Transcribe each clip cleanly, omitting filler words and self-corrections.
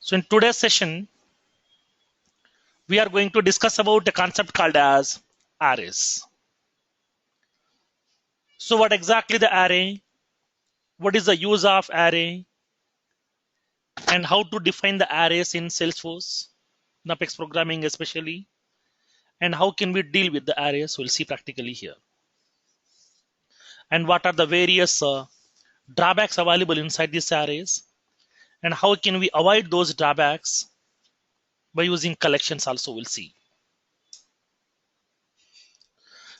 So in today's session, we are going to discuss about a concept called as arrays. So what exactly the array? What is the use of array? And how to define the arrays in Salesforce, in Apex programming especially. And how can we deal with the arrays? We'll see practically here. And what are the various drawbacks available inside these arrays? And how can we avoid those drawbacks by using collections also we'll see.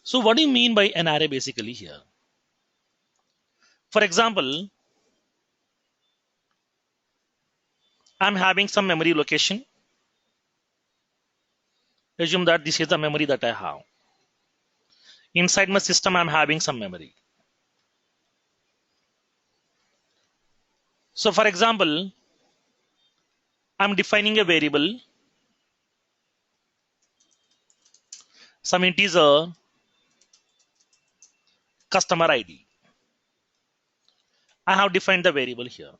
So what do you mean by an array basically here? For example, I'm having some memory location. Assume that this is the memory that I have. Inside my system, I'm having some memory. So for example, I'm defining a variable, some integer, customer ID. I have defined the variable here.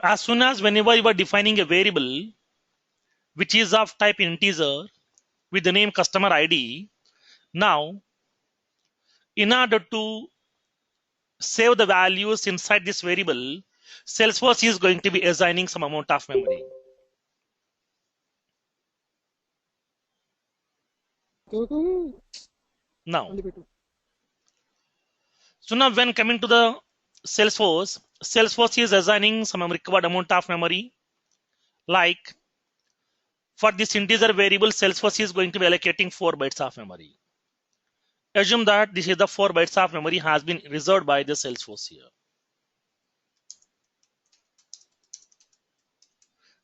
As soon as whenever you are defining a variable, which is of type integer with the name customer ID, now in order to save the values inside this variable, Salesforce is going to be assigning some amount of memory. Now, so now when coming to the Salesforce is assigning some required amount of memory. Like for this integer variable, Salesforce is going to be allocating 4 bytes of memory. Assume that this is the 4 bytes of memory has been reserved by the Salesforce here.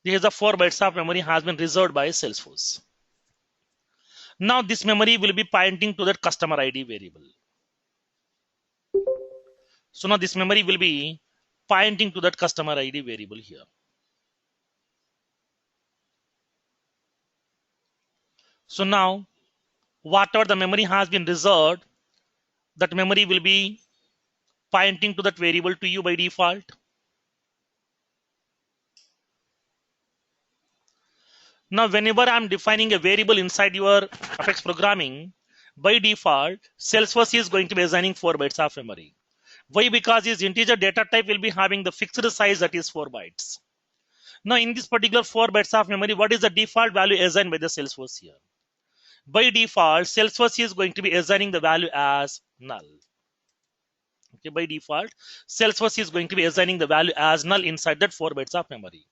This is the 4 bytes of memory has been reserved by Salesforce. Now this memory will be pointing to that customer ID variable. So now this memory will be pointing to that customer ID variable here. So now whatever the memory has been reserved, that memory will be pointing to that variable to you by default. Now, whenever I'm defining a variable inside your Apex programming, by default, Salesforce is going to be assigning 4 bytes of memory. Why? Because its integer data type will be having the fixed size that is 4 bytes. Now, in this particular 4 bytes of memory, what is the default value assigned by the Salesforce here? By default, Salesforce is going to be assigning the value as null. Okay, by default, Salesforce is going to be assigning the value as null inside that 4 bytes of memory.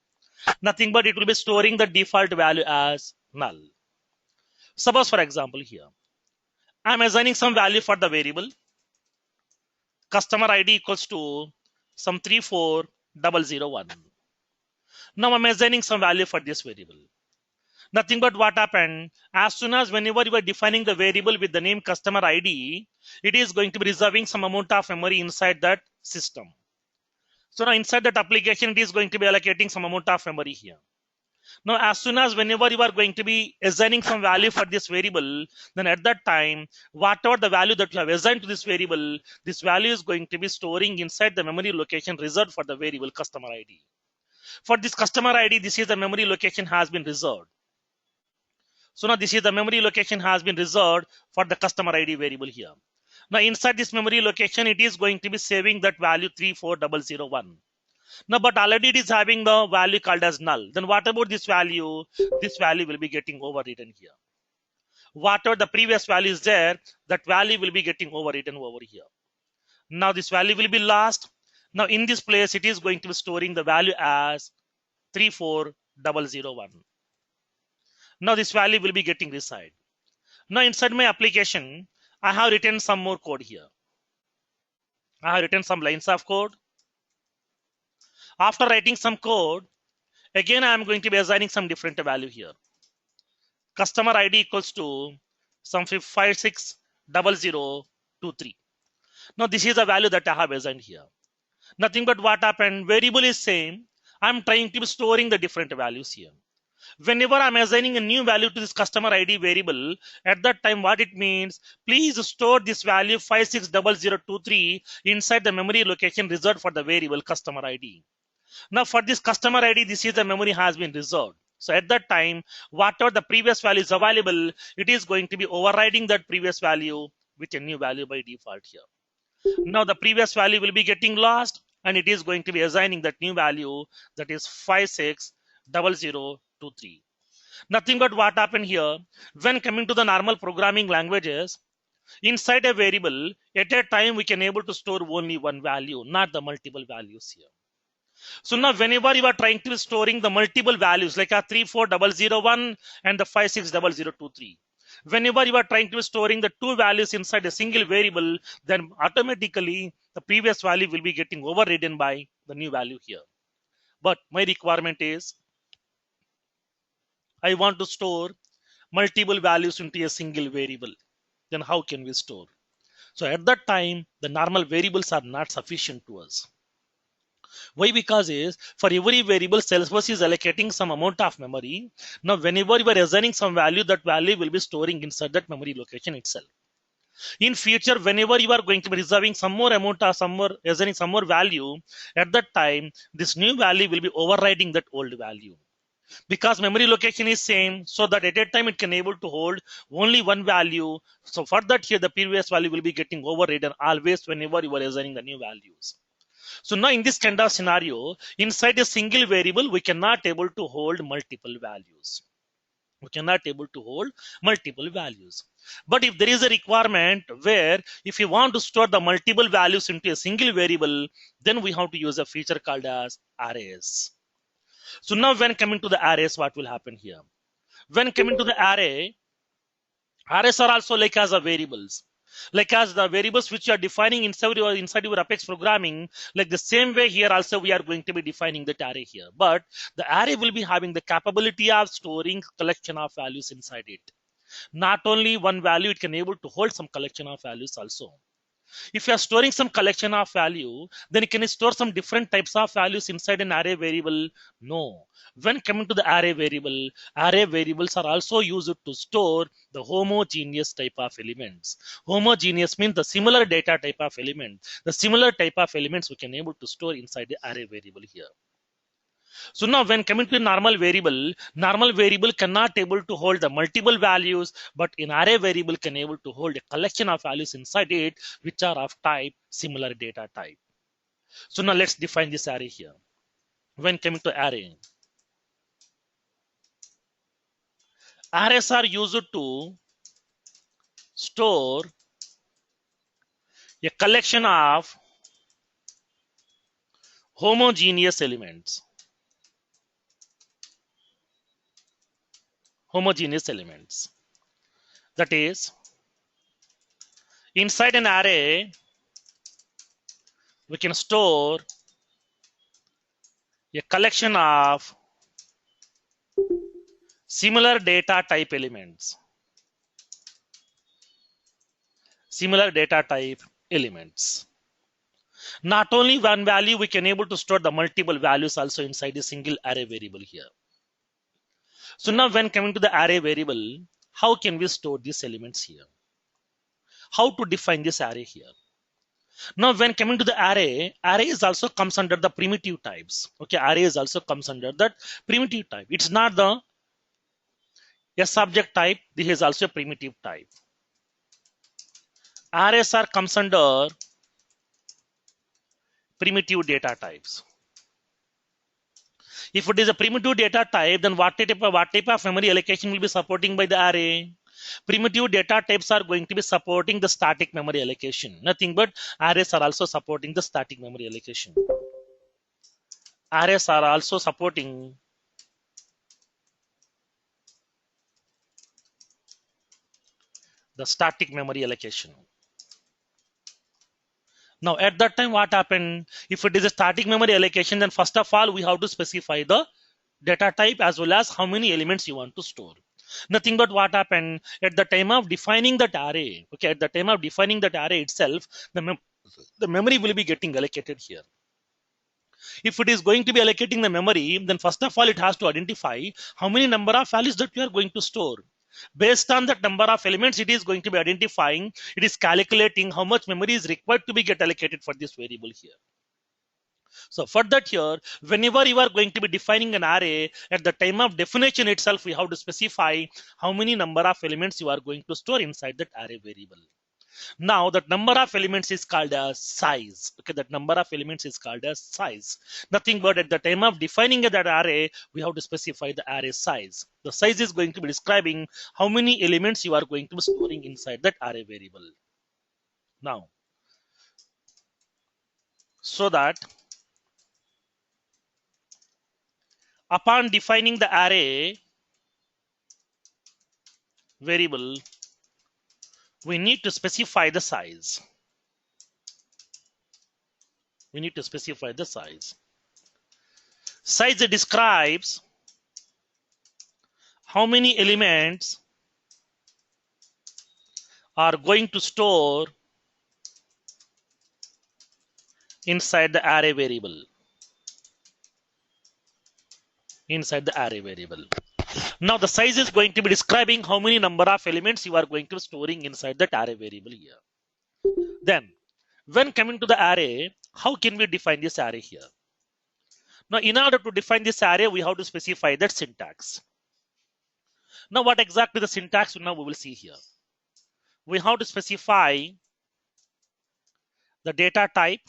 Nothing but it will be storing the default value as null. Suppose, for example, here I'm assigning some value for the variable customer ID equals to some 34001. Now I'm assigning some value for this variable. Nothing but what happened, as soon as whenever you are defining the variable with the name customer ID, it is going to be reserving some amount of memory inside that system. So now inside that application, it is going to be allocating some amount of memory here. Now, as soon as whenever you are going to be assigning some value for this variable, then at that time, whatever the value that you have assigned to this variable, this value is going to be storing inside the memory location reserved for the variable customer ID. For this customer ID, this is the memory location has been reserved. So now this is the memory location has been reserved for the customer ID variable here. Now inside this memory location, it is going to be saving that value 34001. Now, but already it is having the value called as null. Then what about this value? This value will be getting overwritten here. Whatever the previous value is there, that value will be getting overwritten over here. Now this value will be lost. Now in this place, it is going to be storing the value as 34001. Now this value will be getting reside. Now inside my application, I have written some more code here. I have written some lines of code. After writing some code, again, I am going to be assigning some different value here. Customer ID equals to some 560023. Now, this is the value that I have assigned here. Nothing but what happened, variable is same. I'm trying to be storing the different values here. Whenever I'm assigning a new value to this customer ID variable, at that time, what it means, please store this value 560023 inside the memory location reserved for the variable customer ID. Now for this customer ID, this is the memory has been reserved. So at that time, whatever the previous value is available, it is going to be overriding that previous value with a new value by default here. Now the previous value will be getting lost and it is going to be assigning that new value, that is 560023. Nothing but what happened here, when coming to the normal programming languages, inside a variable, at a time we can able to store only one value, not the multiple values here. So now whenever you are trying to be storing the multiple values like a 34001 and the 560023, whenever you are trying to be storing the two values inside a single variable, then automatically the previous value will be getting overridden by the new value here. But my requirement is I want to store multiple values into a single variable. Then how can we store? So at that time, the normal variables are not sufficient to us. Why? Because is for every variable, Salesforce is allocating some amount of memory. Now, whenever you are assigning some value, that value will be storing inside that memory location itself. In future, whenever you are going to be reserving some more amount or some more assigning some more value, at that time, this new value will be overriding that old value. Because memory location is same, so that at a time it can able to hold only one value. So for that here, the previous value will be getting overridden always whenever you are assigning the new values. So now in this kind of scenario, inside a single variable, we cannot able to hold multiple values. We cannot able to hold multiple values. But if there is a requirement where if you want to store the multiple values into a single variable, then we have to use a feature called as arrays. So now when coming to the arrays, what will happen here? When coming to the arrays are also like as a variables. Like as the variables which you are defining inside your Apex programming, like the same way here also we are going to be defining that array here. But the array will be having the capability of storing collection of values inside it. Not only one value, it can able to hold some collection of values also. If you are storing some collection of value, then you can store some different types of values inside an array variable. No. When coming to the array variables are also used to store the homogeneous type of elements. Homogeneous means the similar data type of element. The similar type of elements we can able to store inside the array variable here. So now when coming to normal variable cannot able to hold the multiple values, but in array variable can able to hold a collection of values inside it, which are of type similar data type. So now let's define this array here. When coming to arrays are used to store a collection of homogeneous elements. That is, inside an array, we can store a collection of similar data type elements. Not only one value, we can able to store the multiple values also inside a single array variable here. So now when coming to the array variable, how can we store these elements here? How to define this array here? Now when coming to the arrays also comes under the primitive types. Okay, arrays also comes under that primitive type. It's not the subject type. This is also a primitive type. Arrays are comes under primitive data types. If it is a primitive data type, then what type of memory allocation will be supporting by the array? Primitive data types are going to be supporting the static memory allocation. Nothing but arrays are also supporting the static memory allocation. Arrays are also supporting the static memory allocation. Now at that time, what happened? If it is a static memory allocation, then first of all, we have to specify the data type as well as how many elements you want to store. Nothing but what happened at the time of defining that array. Okay, at the time of defining that array itself, the memory will be getting allocated here. If it is going to be allocating the memory, then first of all, it has to identify how many number of values that you are going to store. Based on that number of elements, it is going to be identifying, it is calculating how much memory is required to be get allocated for this variable here. So for that here, whenever you are going to be defining an array, at the time of definition itself, we have to specify how many number of elements you are going to store inside that array variable. Now that number of elements is called as size. Okay, that number of elements is called as size. Nothing but at the time of defining that array, we have to specify the array size. The size is going to be describing how many elements you are going to be storing inside that array variable. Now, so that upon defining the array variable, we need to specify the size. We need to specify the size. Size describes how many elements are going to store inside the array variable. Inside the array variable. Now the size is going to be describing how many number of elements you are going to be storing inside that array variable here. Then, when coming to the array, how can we define this array here? Now, in order to define this array, we have to specify that syntax. Now, what exactly the syntax? Now we will see here. We have to specify the data type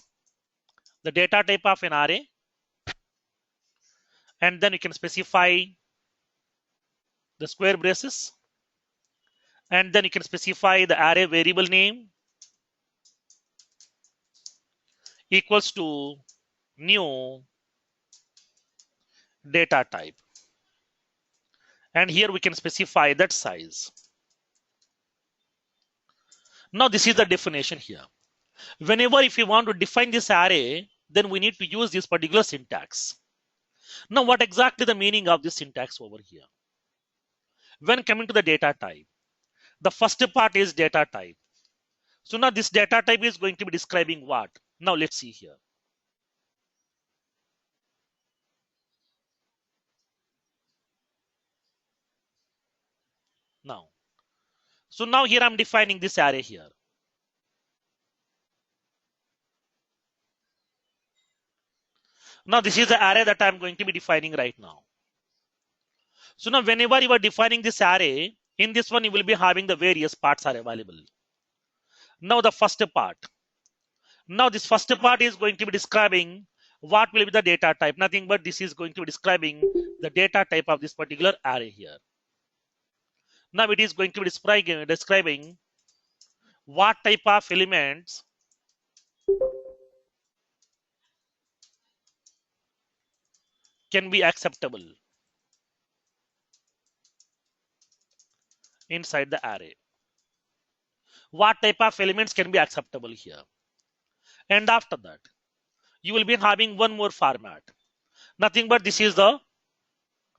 of an array, and then you can specify the square braces, and then you can specify the array variable name equals to new data type, and here we can specify that size. Now this is the definition here. Whenever if you want to define this array, then we need to use this particular syntax. Now what exactly the meaning of this syntax over here? When coming to the data type, the first part is data type. So now this data type is going to be describing what? Now let's see here. Now, so now here I'm defining this array here. Now this is the array that I'm going to be defining right now. So now whenever you are defining this array, in this one you will be having the various parts are available. Now the first part. Now this first part is going to be describing what will be the data type. Nothing but this is going to be describing the data type of this particular array here. Now it is going to be describing what type of elements can be acceptable inside the array. What type of elements can be acceptable here? And after that, you will be having one more format. Nothing but this is the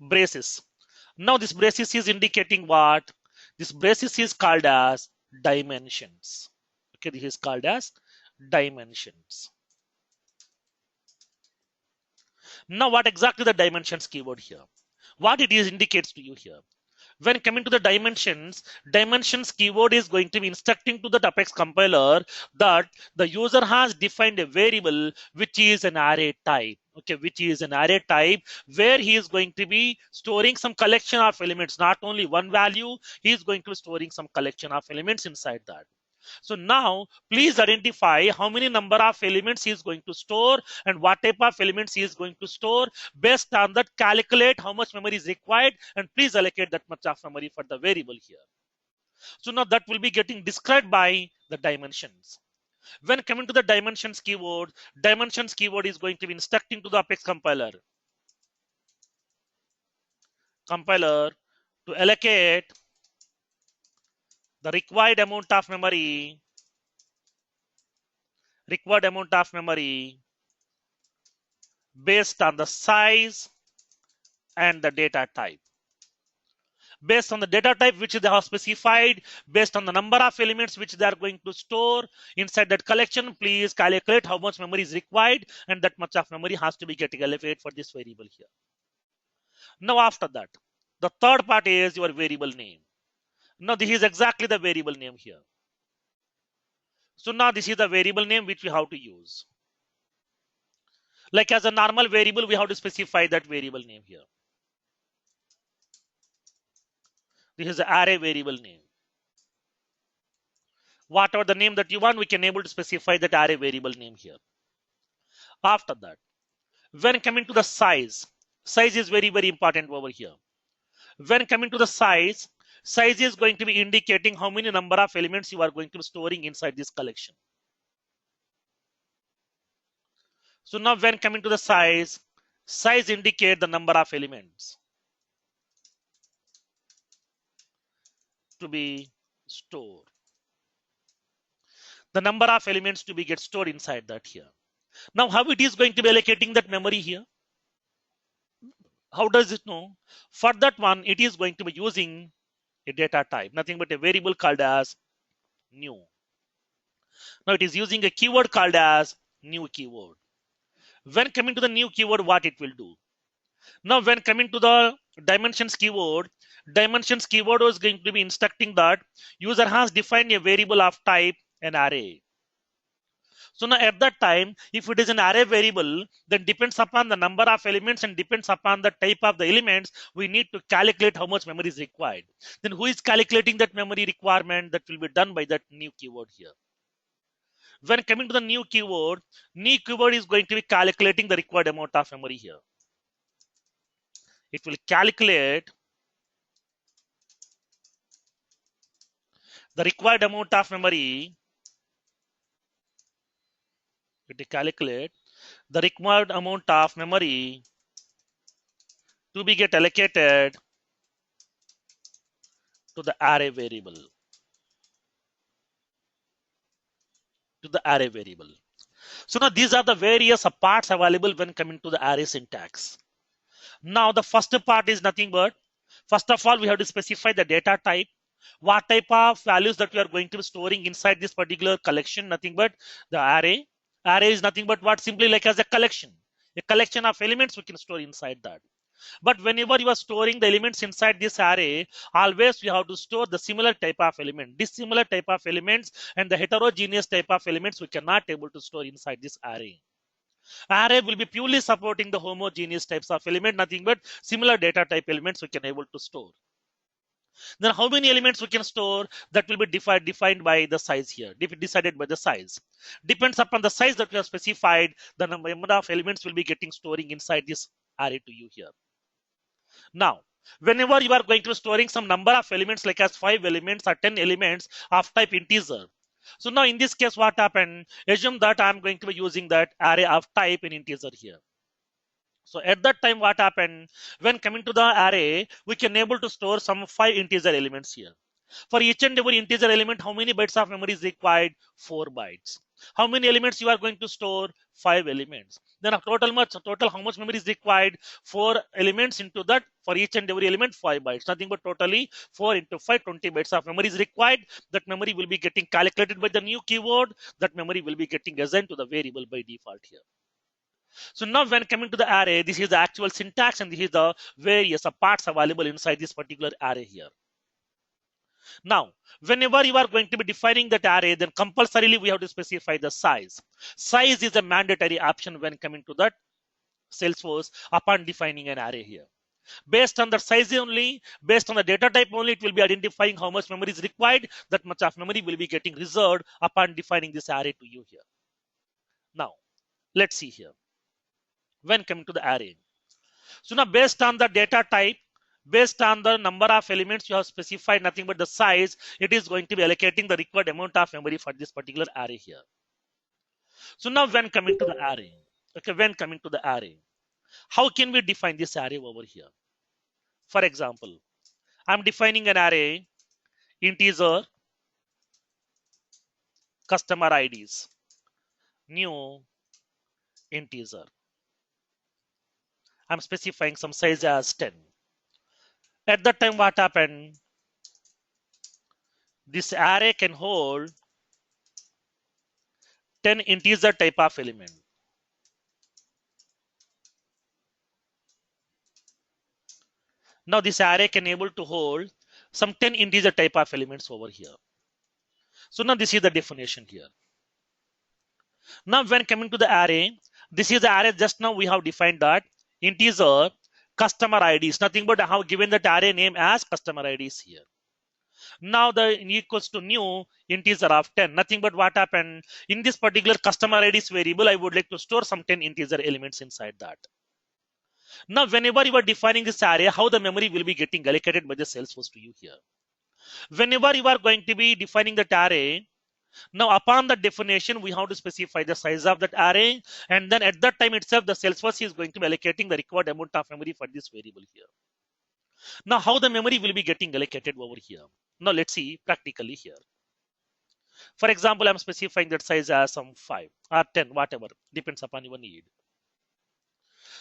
braces. Now this braces is indicating what? This braces is called as dimensions. Okay, this is called as dimensions. Now what exactly the dimensions keyword here? What it is indicates to you here? When coming to the dimensions keyword is going to be instructing to the Apex compiler that the user has defined a variable which is an array type. Okay, which is an array type where he is going to be storing some collection of elements, not only one value, he is going to be storing some collection of elements inside that. So now please identify how many number of elements he is going to store and what type of elements he is going to store. Based on that, calculate how much memory is required and please allocate that much of memory for the variable here. So now that will be getting described by the dimensions. When coming to the dimensions keyword is going to be instructing to the Apex compiler to allocate the required amount of memory based on the size and the data type. Based on the data type which they have specified, based on the number of elements which they are going to store inside that collection, please calculate how much memory is required and that much of memory has to be getting allocated for this variable here. Now after that, the third part is your variable name. Now this is exactly the variable name here. So now this is the variable name which we have to use. Like as a normal variable, we have to specify that variable name here. This is the array variable name. Whatever the name that you want, we can able to specify that array variable name here. After that, when coming to the size, size is very, very important over here. When coming to the size is going to be indicating how many number of elements you are going to be storing inside this collection. So now when coming to the size indicate the number of elements to be stored. The number of elements to be get stored inside that here. Now how it is going to be allocating that memory here? How does it know? For that one, it is going to be using a data type, nothing but a variable called as new. Now it is using a keyword called as new keyword. When coming to the new keyword, what it will do? Now when coming to the dimensions keyword is going to be instructing that user has defined a variable of type an array. So now at that time, if it is an array variable, then depends upon the number of elements and depends upon the type of the elements, we need to calculate how much memory is required. Then who is calculating that memory requirement? That will be done by that new keyword here. When coming to the new keyword is going to be calculating the required amount of memory here. It will calculate the required amount of memory. It will calculate the required amount of memory to be get allocated to the array variable. So now these are the various parts available when coming to the array syntax. Now the first part is nothing but, first of all, we have to specify the data type. What type of values that we are going to be storing inside this particular collection? Nothing but the array. Array is nothing but what? Simply like as a collection of elements we can store inside that. But whenever you are storing the elements inside this array, always you have to store the similar type of element, dissimilar type of elements, and the heterogeneous type of elements we cannot able to store inside this array. Array will be purely supporting the homogeneous types of element, nothing but similar data type elements we can able to store. Then how many elements we can store? That will be defined by the size here, decided by the size. Depends upon the size that we have specified, the number of elements will be getting storing inside this array to you here. Now, whenever you are going to be storing some number of elements like as 5 elements or 10 elements of type integer. So now in this case, what happened? Assume that I'm going to be using that array of type in integer here. So at that time, what happened? When coming to the array, we can able to store some 5 integer elements here. For each and every integer element, how many bytes of memory is required? 4 bytes. How many elements you are going to store? 5 elements. Then total how much memory is required? 4 elements into that. For each and every element, 5 bytes. Nothing but totally 4 into 5, 20 bytes of memory is required. That memory will be getting calculated by the new keyword. That memory will be getting assigned to the variable by default here. So now when coming to the array, this is the actual syntax and this is the various parts available inside this particular array here. Now, whenever you are going to be defining that array, then compulsorily we have to specify the size. Size is a mandatory option when coming to that Salesforce upon defining an array here. Based on the size only, based on the data type only, it will be identifying how much memory is required. That much of memory will be getting reserved upon defining this array to you here. Now, let's see here. When coming to the array. So now based on the data type, based on the number of elements you have specified, nothing but the size, it is going to be allocating the required amount of memory for this particular array here. So now when coming to the array, okay, when coming to the array, how can we define this array over here? For example, I'm defining an array, integer, customer IDs, new integer. I'm specifying some size as 10. At that time, what happened? This array can hold 10 integer type of element. Now this array can able to hold some 10 integer type of elements over here. So now this is the definition here. Now when coming to the array, This is the array. Just now we have defined that integer customer IDs. Nothing but I have given that array name as customer IDs here. Now the equals to new integer of 10. Nothing but what happened in this particular customer IDs variable. I would like to store some 10 integer elements inside that. Now, whenever you are defining this array, how the memory will be getting allocated by the Salesforce to you here. Whenever you are going to be defining that array, now upon the definition, we have to specify the size of that array. And then at that time itself, the Salesforce is going to be allocating the required amount of memory for this variable here. Now, how the memory will be getting allocated over here. Now, let's see practically here. For example, I'm specifying that size as some 5 or 10, whatever, depends upon your need.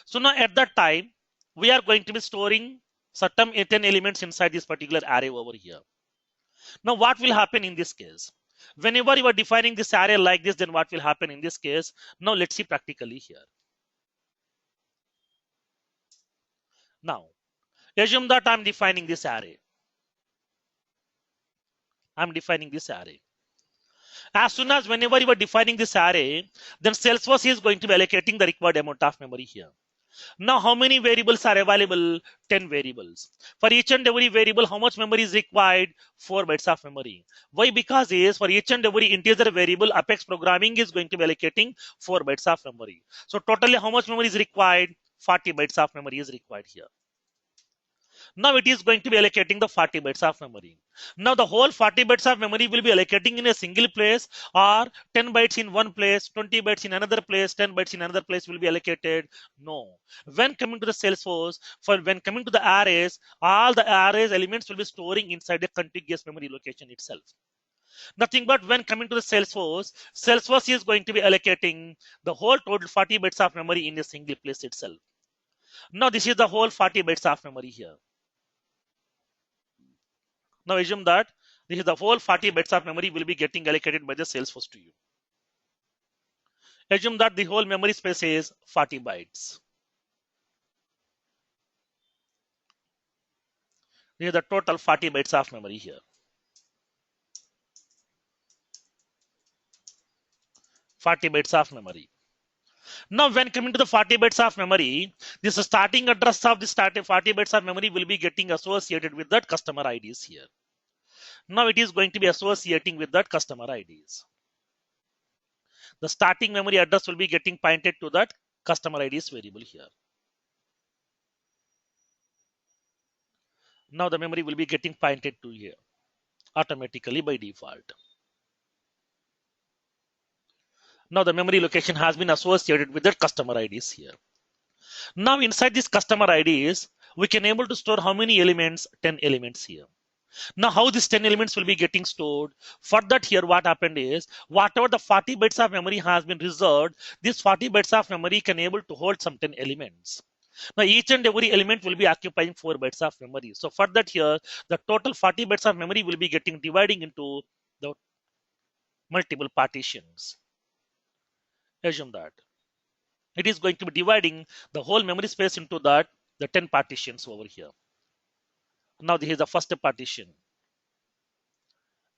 So now at that time, we are going to be storing certain 10 elements inside this particular array over here. Now what will happen in this case? Whenever you are defining this array like this, then what will happen in this case? Now let's see practically here. Now, assume that I'm defining this array. I'm defining this array. As soon as whenever you are defining this array, then Salesforce is going to be allocating the required amount of memory here. Now, how many variables are available? 10 variables. For each and every variable, how much memory is required? 4 bytes of memory. Why? Because is for each and every integer variable, Apex programming is going to be allocating 4 bytes of memory. So totally how much memory is required? 40 bytes of memory is required here. Now it is going to be allocating the 40 bytes of memory. Now the whole 40 bytes of memory will be allocating in a single place, or 10 bytes in one place, 20 bytes in another place, 10 bytes in another place will be allocated. No. When coming to the Salesforce, when coming to the arrays, all the arrays elements will be storing inside a contiguous memory location itself. Nothing but when coming to the Salesforce, Salesforce is going to be allocating the whole total 40 bytes of memory in a single place itself. Now this is the whole 40 bytes of memory here. Now assume that this is the whole 40 bytes of memory will be getting allocated by the Salesforce to you. Assume that the whole memory space is 40 bytes. This is the total 40 bytes of memory here. 40 bytes of memory. Now, when coming to the 40 bytes of memory, this starting address of the starting 40 bytes of memory will be getting associated with that customer IDs here. Now it is going to be associating with that customer IDs. The starting memory address will be getting pointed to that customer IDs variable here. Now the memory will be getting pointed to here automatically by default. Now the memory location has been associated with the customer IDs here. Now inside this customer IDs, we can able to store how many elements? 10 elements here. Now how these 10 elements will be getting stored? For that here what happened is, whatever the 40 bytes of memory has been reserved, this 40 bytes of memory can able to hold some 10 elements. Now each and every element will be occupying 4 bytes of memory. So for that here, the total 40 bytes of memory will be getting dividing into the multiple partitions. Assume that it is going to be dividing the whole memory space into the 10 partitions over here. Now this is the first partition,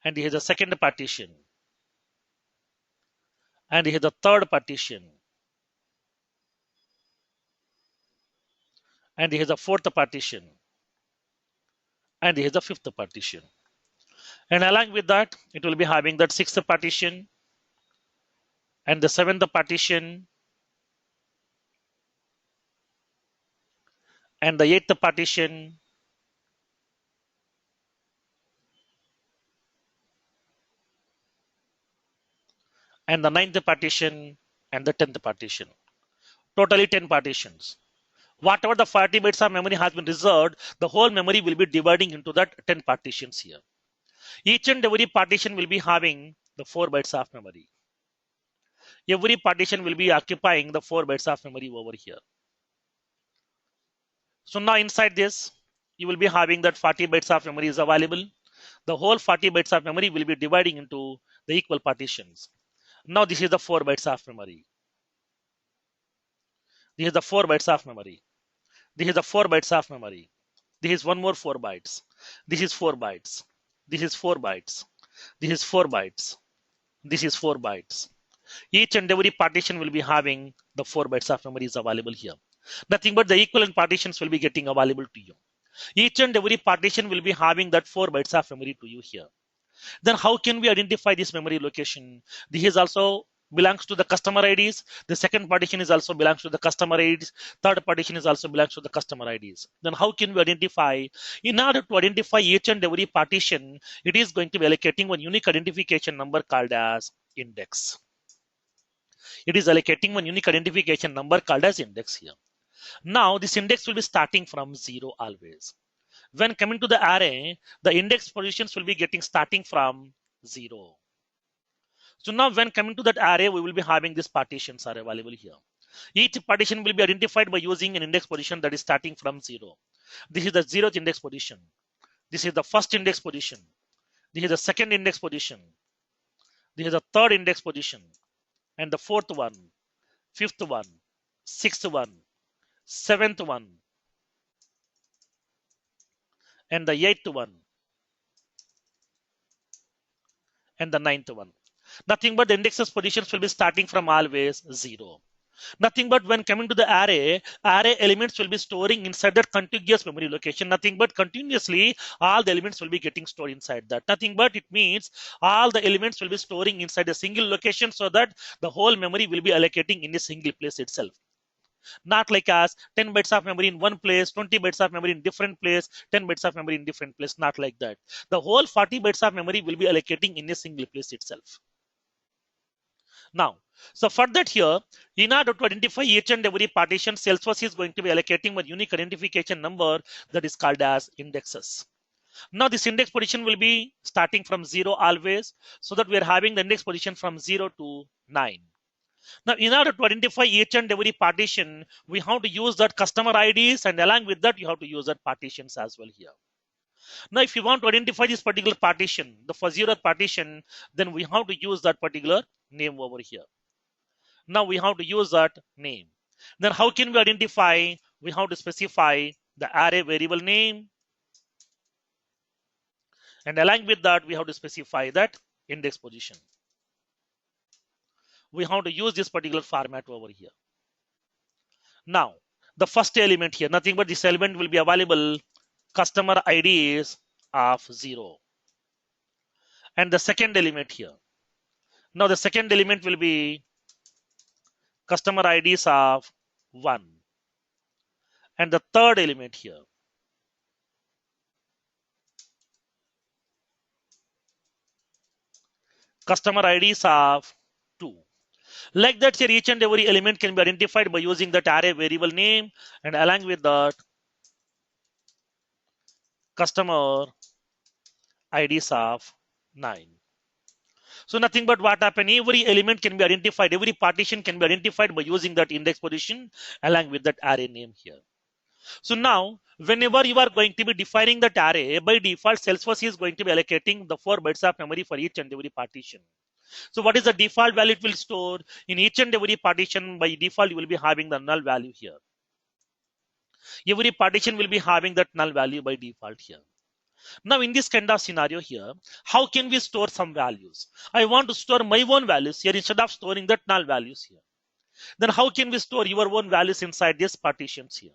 and this is the second partition, and this is the third partition, and this is the fourth partition, and this is the fifth partition. And along with that, it will be having that sixth partition, and the seventh partition, and the eighth partition, and the ninth partition, and the 10th partition. Totally 10 partitions. Whatever the 40 bytes of memory has been reserved, the whole memory will be dividing into that 10 partitions here. Each and every partition will be having the 4 bytes of memory. Every partition will be occupying the 4 bytes of memory over here. So now inside this, you will be having that 40 bytes of memory is available. The whole 40 bytes of memory will be dividing into the equal partitions. Now this is the 4 bytes of memory. This is the 4 bytes of memory. This is the 4 bytes of memory. This is one more 4 bytes. This is 4 bytes. This is 4 bytes. This is 4 bytes. This is 4 bytes. Each and every partition will be having the 4 bytes of memory is available here. Nothing but the equivalent partitions will be getting available to you. Each and every partition will be having that 4 bytes of memory to you here. Then how can we identify this memory location? This is also belongs to the customer IDs. The second partition is also belongs to the customer IDs. Third partition is also belongs to the customer IDs. Then how can we identify? In order to identify each and every partition, it is going to be allocating one unique identification number called as index. It is allocating one unique identification number called as index here. Now this index will be starting from 0 always. When coming to the array, the index positions will be getting starting from 0. So now when coming to that array, we will be having these partitions are available here. Each partition will be identified by using an index position that is starting from 0. This is the 0th index position. This is the first index position. This is the second index position. This is the third index position. And the fourth one, fifth one, sixth one, seventh one, and the eighth one, and the ninth one. Nothing but the indexes positions will be starting from always 0. Nothing but when coming to the array elements will be storing inside that contiguous memory location. Nothing but continuously all the elements will be getting stored inside that. Nothing but it means all the elements will be storing inside a single location so that the whole memory will be allocating in a single place itself. Not like as 10 bytes of memory in one place, 20 bytes of memory in different place, 10 bytes of memory in different place. Not like that. The whole 40 bytes of memory will be allocating in a single place itself. Now, so for that here, in order to identify each and every partition, Salesforce is going to be allocating one unique identification number that is called as indexes. Now this index position will be starting from 0 always, so that we are having the index position from 0 to 9. Now, in order to identify each and every partition, we have to use that customer IDs, and along with that, you have to use that partitions as well here. Now, if you want to identify this particular partition, the 0th partition, then we have to use that particular name over here. Now we have to use that name. Then how can we identify? We have to specify the array variable name. And along with that, we have to specify that index position. We have to use this particular format over here. Now, the first element here, nothing but this element will be available. Customer ID is of 0. And the second element here. Now the second element will be customer IDs of 1. And the third element here. Customer IDs of 2. Like that here, each and every element can be identified by using that array variable name, and along with that customer IDs of 9. So nothing but what happened, every element can be identified, every partition can be identified by using that index position along with that array name here. So now, whenever you are going to be defining that array, by default, Salesforce is going to be allocating the 4 bytes of memory for each and every partition. So what is the default value it will store? In each and every partition, by default, you will be having the null value here. Every partition will be having that null value by default here. Now in this kind of scenario here, how can we store some values? I want to store my own values here instead of storing that null values here. Then how can we store your own values inside these partitions here?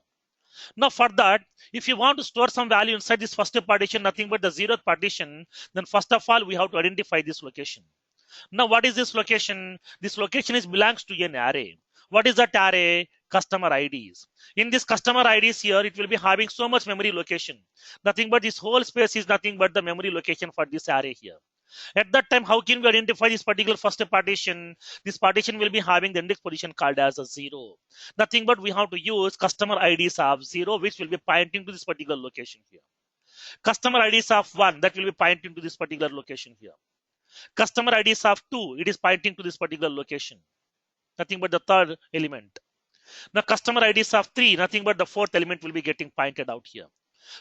Now for that, if you want to store some value inside this first partition, nothing but the 0th partition, then first of all, we have to identify this location. Now what is this location? This location belongs to an array. What is that array? Customer IDs. In this customer IDs here, it will be having so much memory location. Nothing but this whole space is nothing but the memory location for this array here. At that time, how can we identify this particular first partition? This partition will be having the index position called as a 0. Nothing but we have to use customer IDs of 0, which will be pointing to this particular location here. Customer IDs of 1, that will be pointing to this particular location here. Customer IDs of 2, it is pointing to this particular location. Nothing but the third element. Now customer IDs of 3, nothing but the fourth element will be getting pointed out here.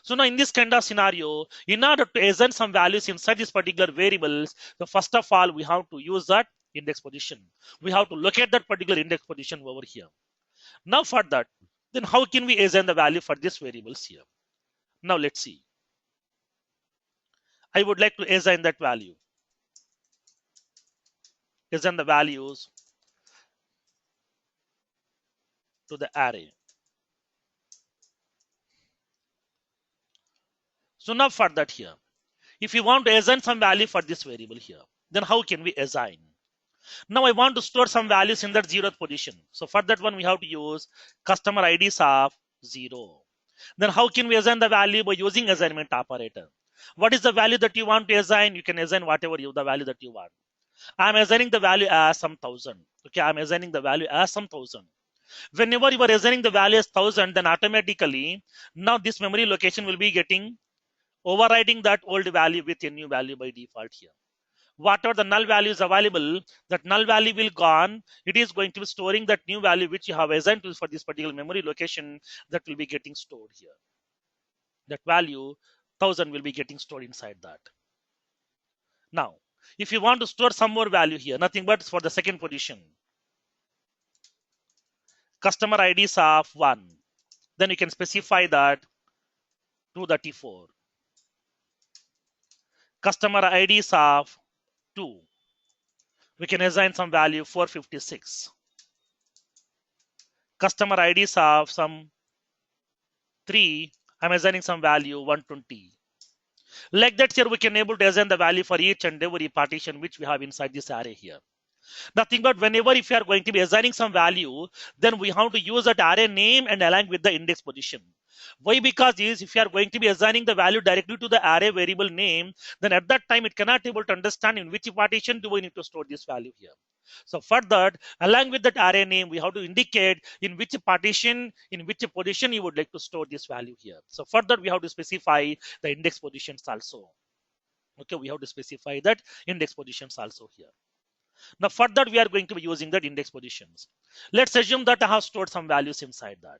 So now in this kind of scenario, in order to assign some values inside these particular variables, the first of all, we have to use that index position. We have to locate that particular index position over here. Now for that, then how can we assign the value for these variables here? Now let's see. I would like to assign that value. Assign the values to the array. So now for that here, if you want to assign some value for this variable here, then how can we assign? Now I want to store some values in that 0th position. So for that one, we have to use customer IDs of 0. Then how can we assign the value? By using assignment operator. What is the value that you want to assign? You can assign whatever the value that you want. I'm assigning the value as some 1000. Okay, I'm assigning the value as some 1000. Whenever you are assigning the value as 1000, then automatically now this memory location will be getting overriding that old value with a new value by default here. Whatever the null value is available, that null value will gone. It is going to be storing that new value which you have assigned to for this particular memory location that will be getting stored here. That value 1000 will be getting stored inside that. Now, if you want to store some more value here, nothing but for the second position, customer IDs of 1, then you can specify that 234. Customer IDs of 2, we can assign some value 456. Customer IDs of some 3, I'm assigning some value 120. Like that here, we can able to assign the value for each and every partition which we have inside this array here. Nothing but whenever if you are going to be assigning some value, then we have to use that array name and align with the index position. Why? Because if you are going to be assigning the value directly to the array variable name, then at that time it cannot able to understand in which partition do we need to store this value here. So for that, along with that array name, we have to indicate in which partition, in which position you would like to store this value here. So for that, we have to specify the index positions also. Okay, we have to specify that index positions also here. Now for that, we are going to be using that index positions. Let's assume that I have stored some values inside that.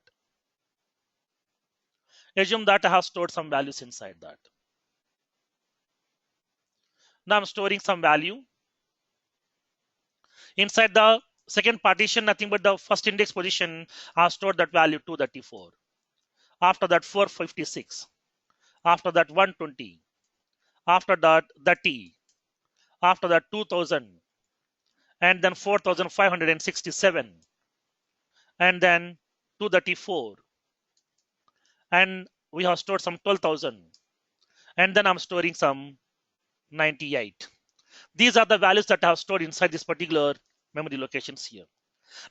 Assume that I have stored some values inside that. Now I'm storing some value. Inside the second partition, nothing but the first index position, I have stored that value 234. After that 456. After that 120. After that 30. After that 2000. And then 4567. And then 234. And we have stored some 12,000. And then I'm storing some 98. These are the values that I have stored inside this particular memory locations here.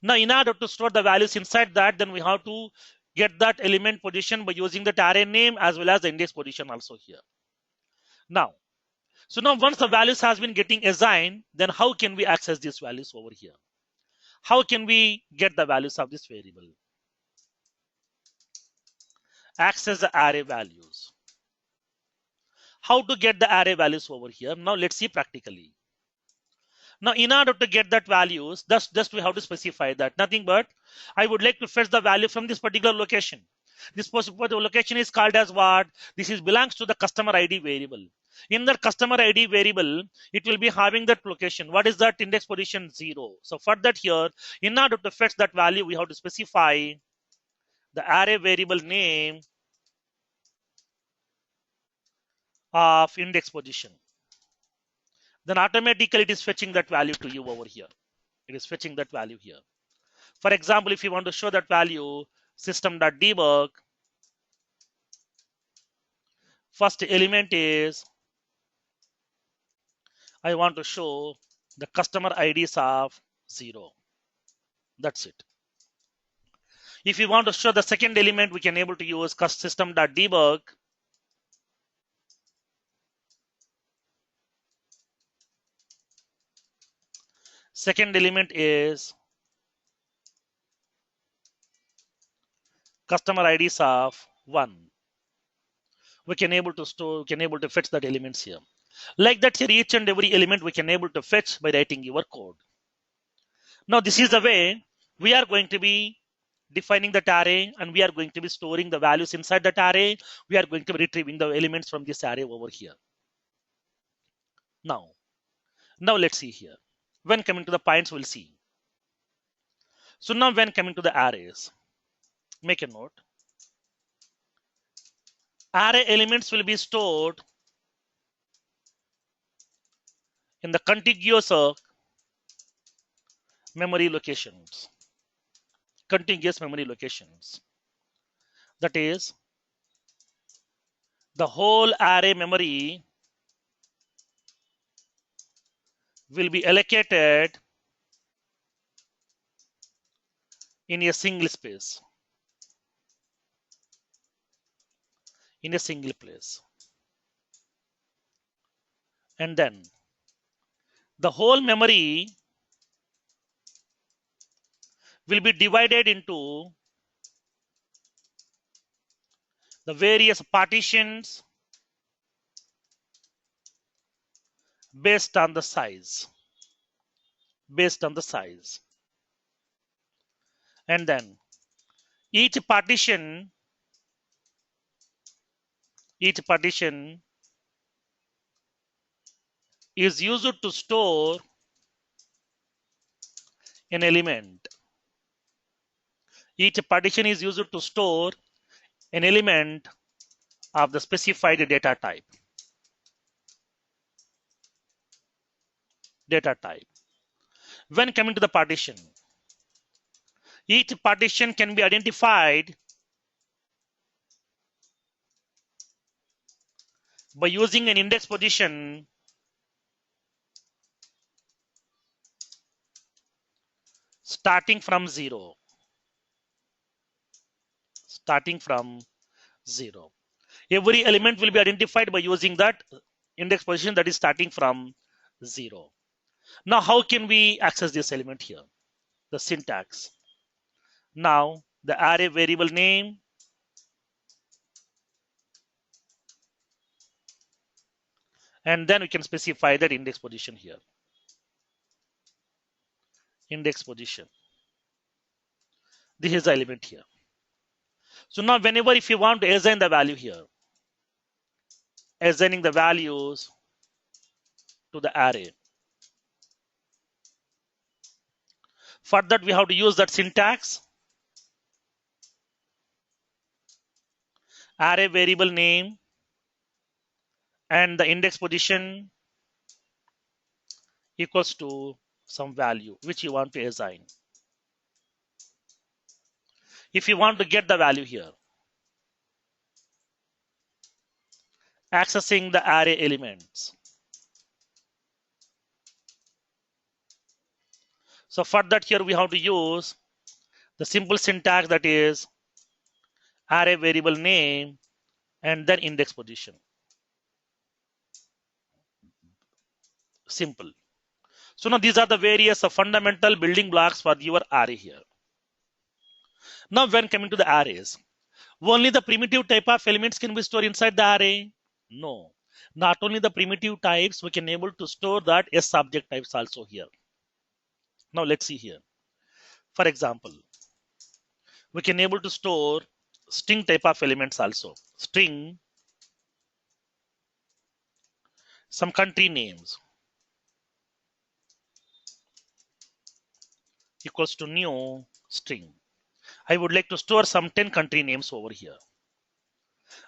Now, in order to store the values inside that, then we have to get that element position by using the array name as well as the index position also here. Now, so now once the values has been getting assigned, then how can we access these values over here? How can we get the values of this variable? Access the array values. How to get the array values over here? Now let's see practically. Now, in order to get that values, just we have to specify that. Nothing but I would like to fetch the value from this particular location. This particular location is called as what? This is belongs to the customer ID variable. In the customer ID variable, it will be having that location. What is that? Index position 0. So for that here, in order to fetch that value, we have to specify the array variable name of index position. Then automatically it is fetching that value to you over here. It is fetching that value here. For example, if you want to show that value, system.debug, first element is I want to show the customer IDs of 0. That's it. If you want to show the second element, we can able to use system.debug. Second element is customer IDs of 1. We can able to store, we can able to fetch that elements here. Like that here, each and every element we can able to fetch by writing your code. Now this is the way we are going to be defining that array, and we are going to be storing the values inside that array. We are going to be retrieving the elements from this array over here. Now let's see here. When coming to the points, we'll see. So now when coming to the arrays, make a note. Array elements will be stored in the contiguous memory locations. contiguous memory locations. That is, the whole array memory will be allocated in a single space, in a single place. And then the whole memory will be divided into the various partitions based on the size. And then each partition is used to store an element. Each partition is used to store an element of the specified data type. When coming to the partition, each partition can be identified by using an index position starting from 0. Every element will be identified by using that index position that is starting from 0. Now, how can we access this element here? The syntax. Now, the array variable name and then we can specify that index position here. Index position. This is the element here. So now whenever if you want to assign the value here, assigning the values to the array. For that we have to use that syntax. Array variable name and the index position equals to some value which you want to assign. If you want to get the value here, accessing the array elements. So for that here we have to use the simple syntax, that is array variable name and then index position. Simple. So now these are the various fundamental building blocks for your array here. Now when coming to the arrays, only the primitive type of elements can be stored inside the array? No. Not only the primitive types, we can able to store that S object types also here. Now let's see here. For example, we can able to store string type of elements also. String, some country names equals to new string. I would like to store some 10 country names over here.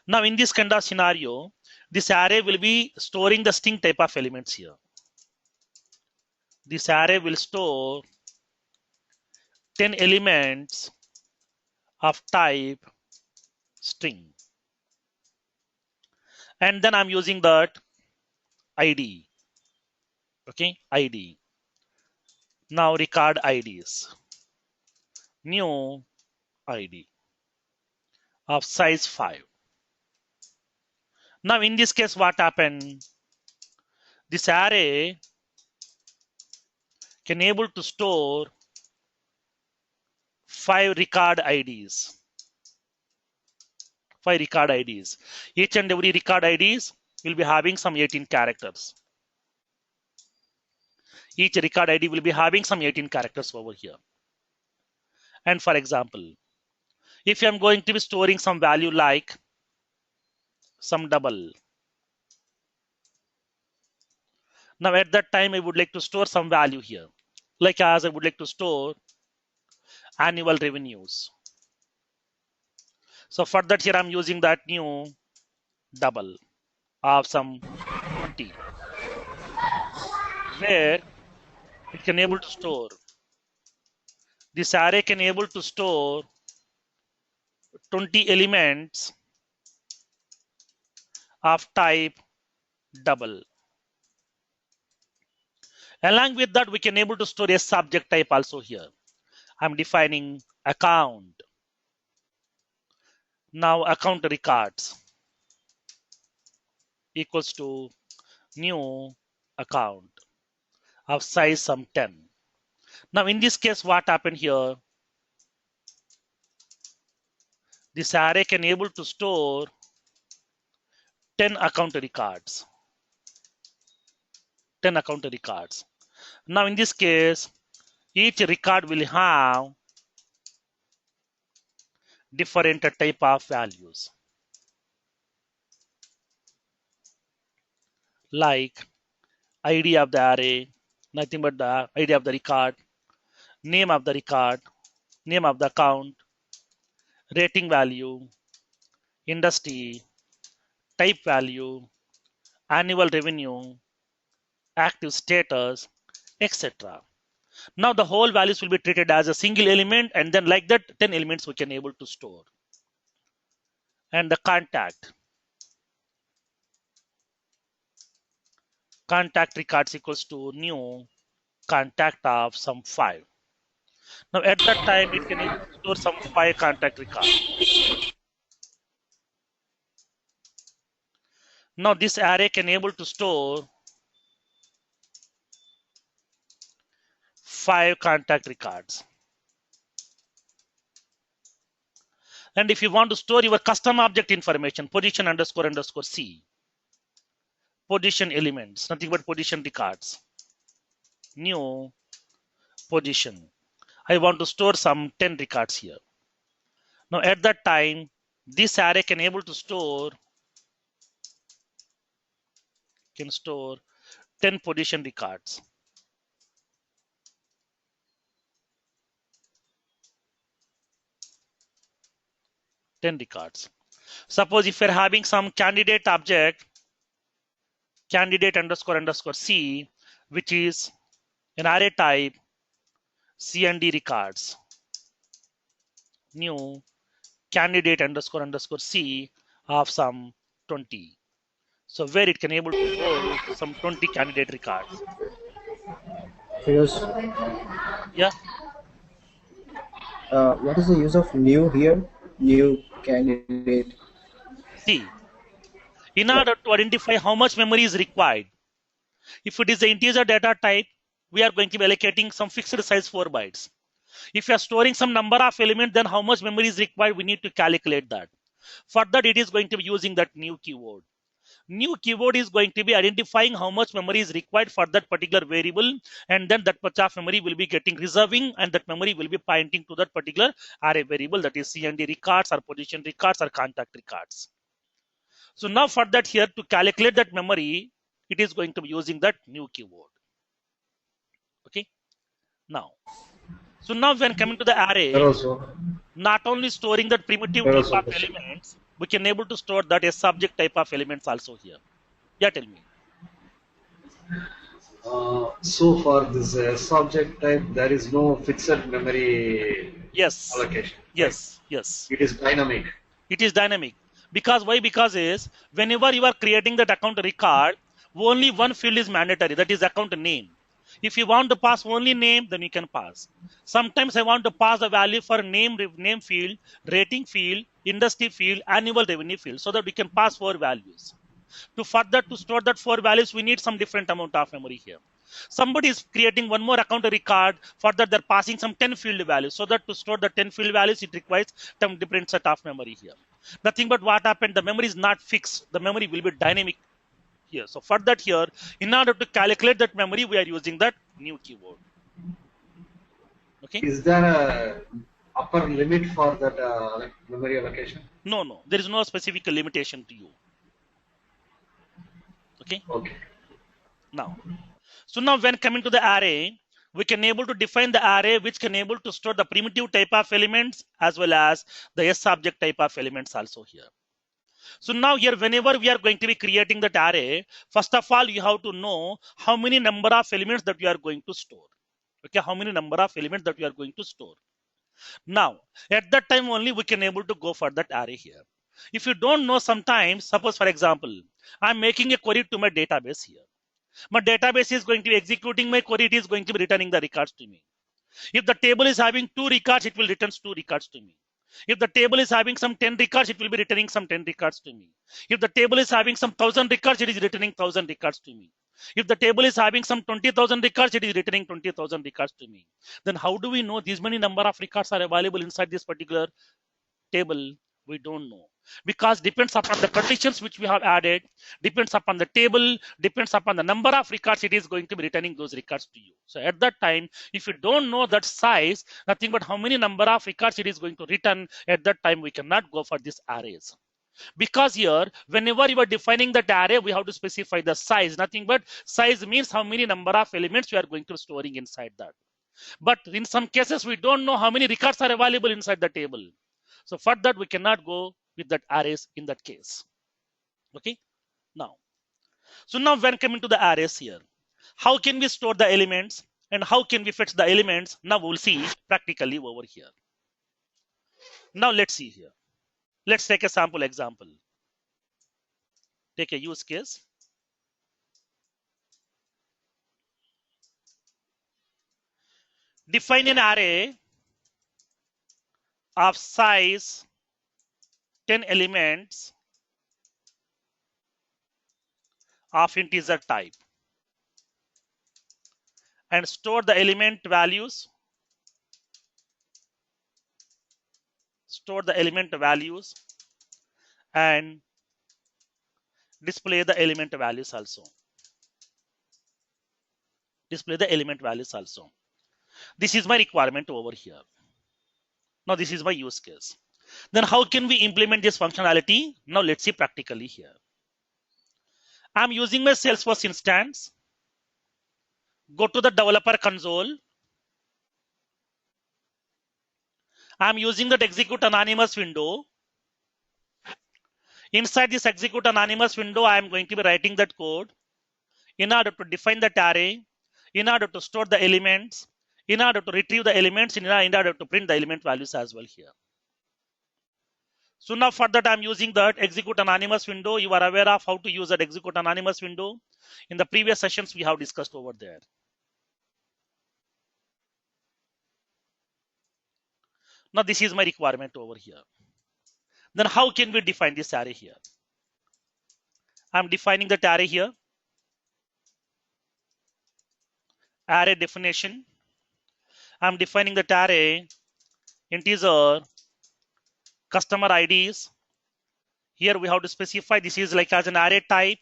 Now in this kind of scenario, this array will be storing the string type of elements here. This array will store 10 elements of type string. And then I'm using that ID. Okay, ID. Now record IDs. New ID of size 5. Now in this case, what happened? This array can able to store 5 record IDs. 5 record IDs. Each and every record IDs will be having some 18 characters. Each record ID will be having some 18 characters over here. And for example, if I'm going to be storing some value like some double. Now at that time, I would like to store some value here. Like as I would like to store annual revenues. So for that here, I'm using that new double of some 20, where it can able to store This array can able to store 20 elements of type double. Along with that, we can able to store a subject type also here. I'm defining account. Now account records equals to new account of size some 10. Now in this case, what happened here? This array can able to store 10 account records. 10 account records. Now in this case, each record will have different type of values. Like ID of the array, nothing but the ID of the record, name of the record, name of the account, rating value, industry, type value, annual revenue, active status, etc. Now the whole values will be treated as a single element, and then like that 10 elements we can able to store. And the contact records equals to new contact of some 5. Now at that time it can store some 5 contact records. Now this array can able to store 5 contact records. And if you want to store your custom object information, position underscore underscore C, position elements, nothing but position records, new position. I want to store some 10 records here. Now at that time, this array can able to store 10 position records. Suppose if you're having some candidate object, candidate underscore underscore C, which is an array type C&D records, new candidate underscore underscore C of some 20. So where it can able to store some 20 candidate records. Feroz, Yeah. what is the use of new here? New candidate. See, in order to identify how much memory is required, if it is the integer data type, we are going to be allocating some fixed size 4 bytes. If you are storing some number of elements, then how much memory is required, we need to calculate that. For that, it is going to be using that new keyword. New keyword is going to be identifying how much memory is required for that particular variable, and then that much of memory will be getting reserving, and that memory will be pointing to that particular array variable, that is C&D records or position records or contact records. So now for that here, to calculate that memory, it is going to be using that new keyword. Okay. Now, so now when coming to the array, not only storing that primitive type of elements, we can able to store that a subject type of elements also here. Yeah, tell me. So for this subject type, there is no fixed memory allocation. Yes, right? Yes. It is dynamic. It is dynamic. Because why? Because is whenever you are creating that account record, only one field is mandatory, that is account name. If you want to pass only name, then you can pass. Sometimes I want to pass a value for name field, rating field, industry field, annual revenue field, so that we can pass 4 values. To further to store that 4 values, we need some different amount of memory here. Somebody is creating one more account record, for that they're passing some 10 field values, so that to store the 10 field values, it requires some different set of memory here. Nothing but what happened, the memory is not fixed, the memory will be dynamic here. So for that here, in order to calculate that memory, we are using that new keyword. Okay. Is there a upper limit for that memory allocation? No, there is no specific limitation to you. Okay. Now, so now when coming to the array, we can able to define the array which can able to store the primitive type of elements as well as the subject type of elements also here. So now here, whenever we are going to be creating that array, first of all, you have to know how many number of elements that you are going to store. Okay, how many number of elements that we are going to store. Now, at that time only we can able to go for that array here. If you don't know, sometimes, suppose for example, I'm making a query to my database here. My database is going to be executing my query. It is going to be returning the records to me. If the table is having 2 records, it will return 2 records to me. If the table is having some 10 records, it will be returning some 10 records to me. If the table is having some 1000 records, it is returning 1000 records to me. If the table is having some 20,000 records, it is returning 20,000 records to me. Then how do we know these many number of records are available inside this particular table? We don't know, because depends upon the conditions which we have added, depends upon the table, depends upon the number of records, it is going to be returning those records to you. So at that time, if you don't know that size, nothing but how many number of records it is going to return, at that time we cannot go for these arrays. Because here, whenever you are defining that array, we have to specify the size. Nothing but size means how many number of elements we are going to storing inside that. But in some cases, we don't know how many records are available inside the table. So for that, we cannot go with that arrays in that case. Okay. Now, so now when coming to the arrays here, how can we store the elements and how can we fetch the elements? Now we'll see practically over here. Now let's see here. Let's take a sample example. Take a use case. Define an array of size 10 elements of integer type and store the element values. Store the element values and display the element values also. Display the element values also. This is my requirement over here. Now this is my use case. Then how can we implement this functionality? Now let's see practically here. I'm using my Salesforce instance. Go to the developer console. I'm using that execute anonymous window. Inside this execute anonymous window, I am going to be writing that code in order to define that array, in order to store the elements, in order to retrieve the elements, in order to print the element values as well here. So now for that, I'm using that execute anonymous window. You are aware of how to use that execute anonymous window. In the previous sessions, we have discussed over there. Now this is my requirement over here. Then how can we define this array here? I'm defining that array here. Array definition. I'm defining that array integer customer IDs. Here we have to specify this is like as an array type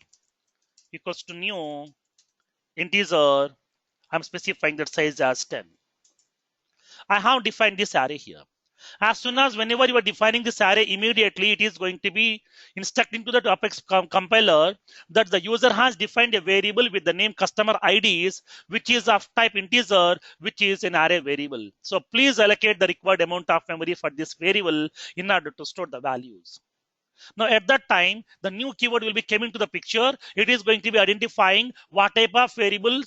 equals to new integer. I'm specifying that size as 10. I have defined this array here. As soon as whenever you are defining this array, immediately it is going to be instructing to the Apex compiler that the user has defined a variable with the name customer IDs, which is of type integer, which is an array variable. So please allocate the required amount of memory for this variable in order to store the values. Now at that time, the new keyword will be coming to the picture. It is going to be identifying what type of variable,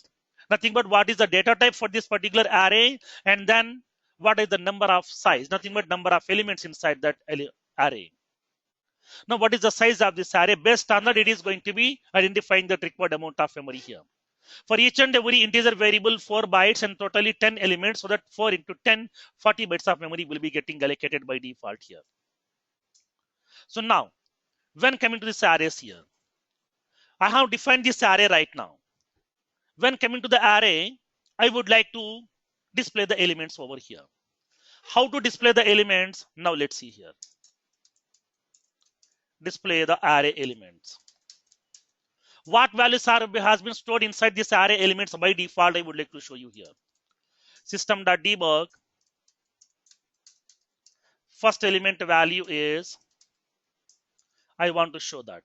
nothing but what is the data type for this particular array, and then what is the number of size, nothing but number of elements inside that array. Now what is the size of this array? Based on that, it is going to be identifying the required amount of memory here. For each and every integer variable, 4 bytes and totally 10 elements, so that 4 into 10, 40 bytes of memory will be getting allocated by default here. So now, when coming to this arrays here, I have defined this array right now. When coming to the array, I would like to display the elements over here. How to display the elements? Now let's see here. Display the array elements. What values has been stored inside this array elements by default? I would like to show you here. System.debug. First element value is, I want to show that.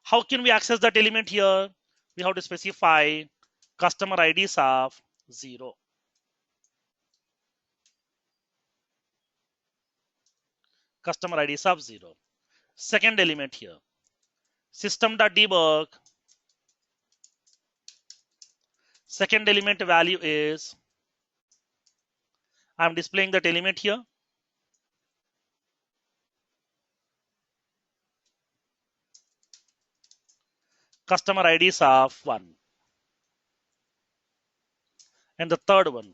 How can we access that element here? We have to specify customer IDs of 0. Customer IDs of 0. Second element here. System.debug. Second element value is I'm displaying that element here. Customer IDs of 1. And the third one,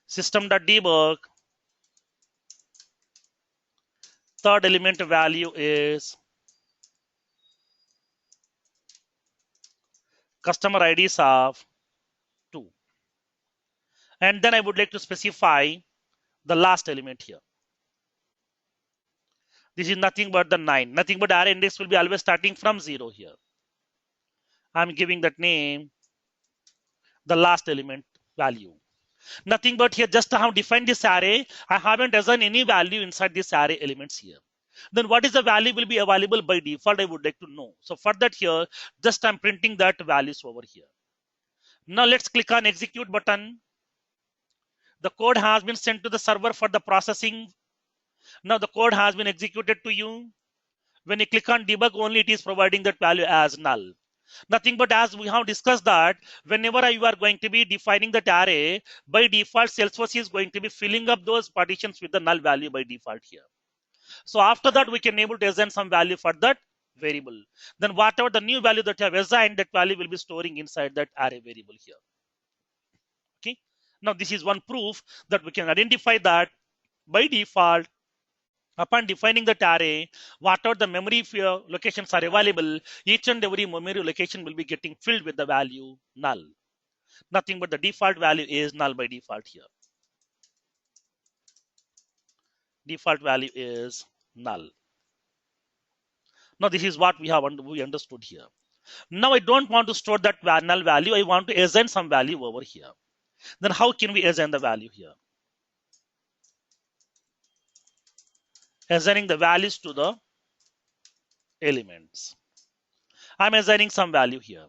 system.debug, third element value is customer IDs of 2. And then I would like to specify the last element here. This is nothing but the 9. Nothing but array index will be always starting from 0 here. I'm giving that name the last element value. Nothing but here, just I have defined this array. I haven't assigned any value inside this array elements here. Then what is the value will be available by default? I would like to know. So for that here, just I'm printing that values over here. Now let's click on execute button. The code has been sent to the server for the processing. Now the code has been executed to you. When you click on debug only, it is providing that value as null. Nothing but as we have discussed that whenever you are going to be defining that array, by default, Salesforce is going to be filling up those partitions with the null value by default here. So after that, we can able to assign some value for that variable. Then whatever the new value that you have assigned, that value will be storing inside that array variable here. Okay. Now this is one proof that we can identify that by default, upon defining that array, whatever the memory locations are available, each and every memory location will be getting filled with the value null. Nothing but the default value is null by default here. Default value is null. Now this is what we understood here. Now I don't want to store that null value. I want to assign some value over here. Then how can we assign the value here? Assigning the values to the elements. I'm assigning some value here.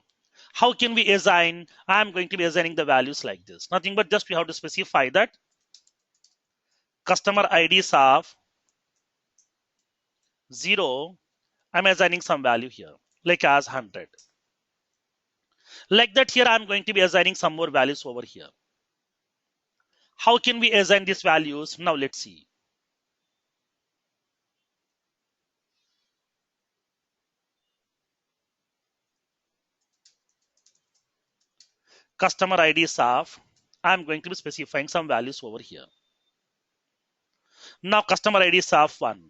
How can we assign? I'm going to be assigning the values like this. Nothing but just we have to specify that customer IDs of 0. I'm assigning some value here, like as 100. Like that here, I'm going to be assigning some more values over here. How can we assign these values? Now let's see. Customer IDs of, I'm going to be specifying some values over here. Now customer IDs of 1.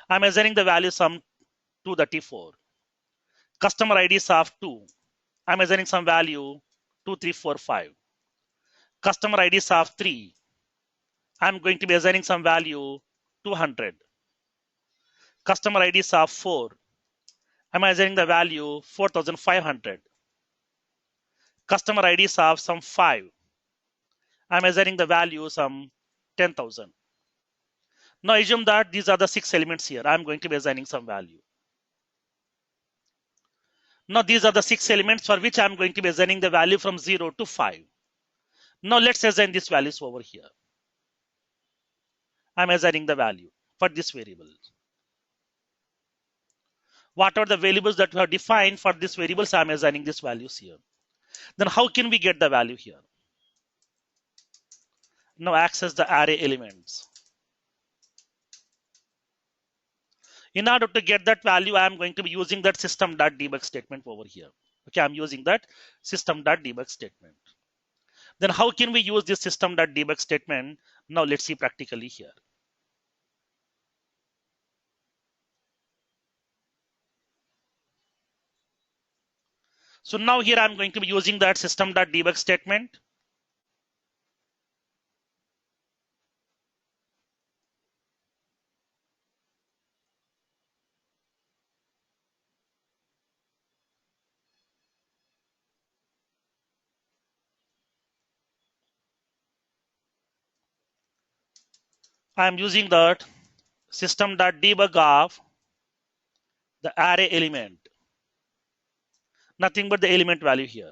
I'm assigning the value some 234. Customer IDs of 2. I'm assigning some value 2345. Customer IDs of 3. I'm going to be assigning some value 200. Customer IDs of 4. I'm assigning the value 4500. Customer IDs of some 5. I'm assigning the value some 10,000. Now assume that these are the 6 elements here. I'm going to be assigning some value. Now these are the 6 elements for which I'm going to be assigning the value from 0 to 5. Now let's assign these values over here. I'm assigning the value for this variable. What are the variables that we have defined for these variables? I'm assigning these values here. Then how can we get the value here? Now access the array elements. In order to get that value, I'm going to be using that system.debug statement over here. Okay, I'm using that system.debug statement. Then how can we use this system.debug statement? Now let's see practically here. So now here I'm going to be using that system.debug statement. I'm using that system.debug of the array element. Nothing but the element value here.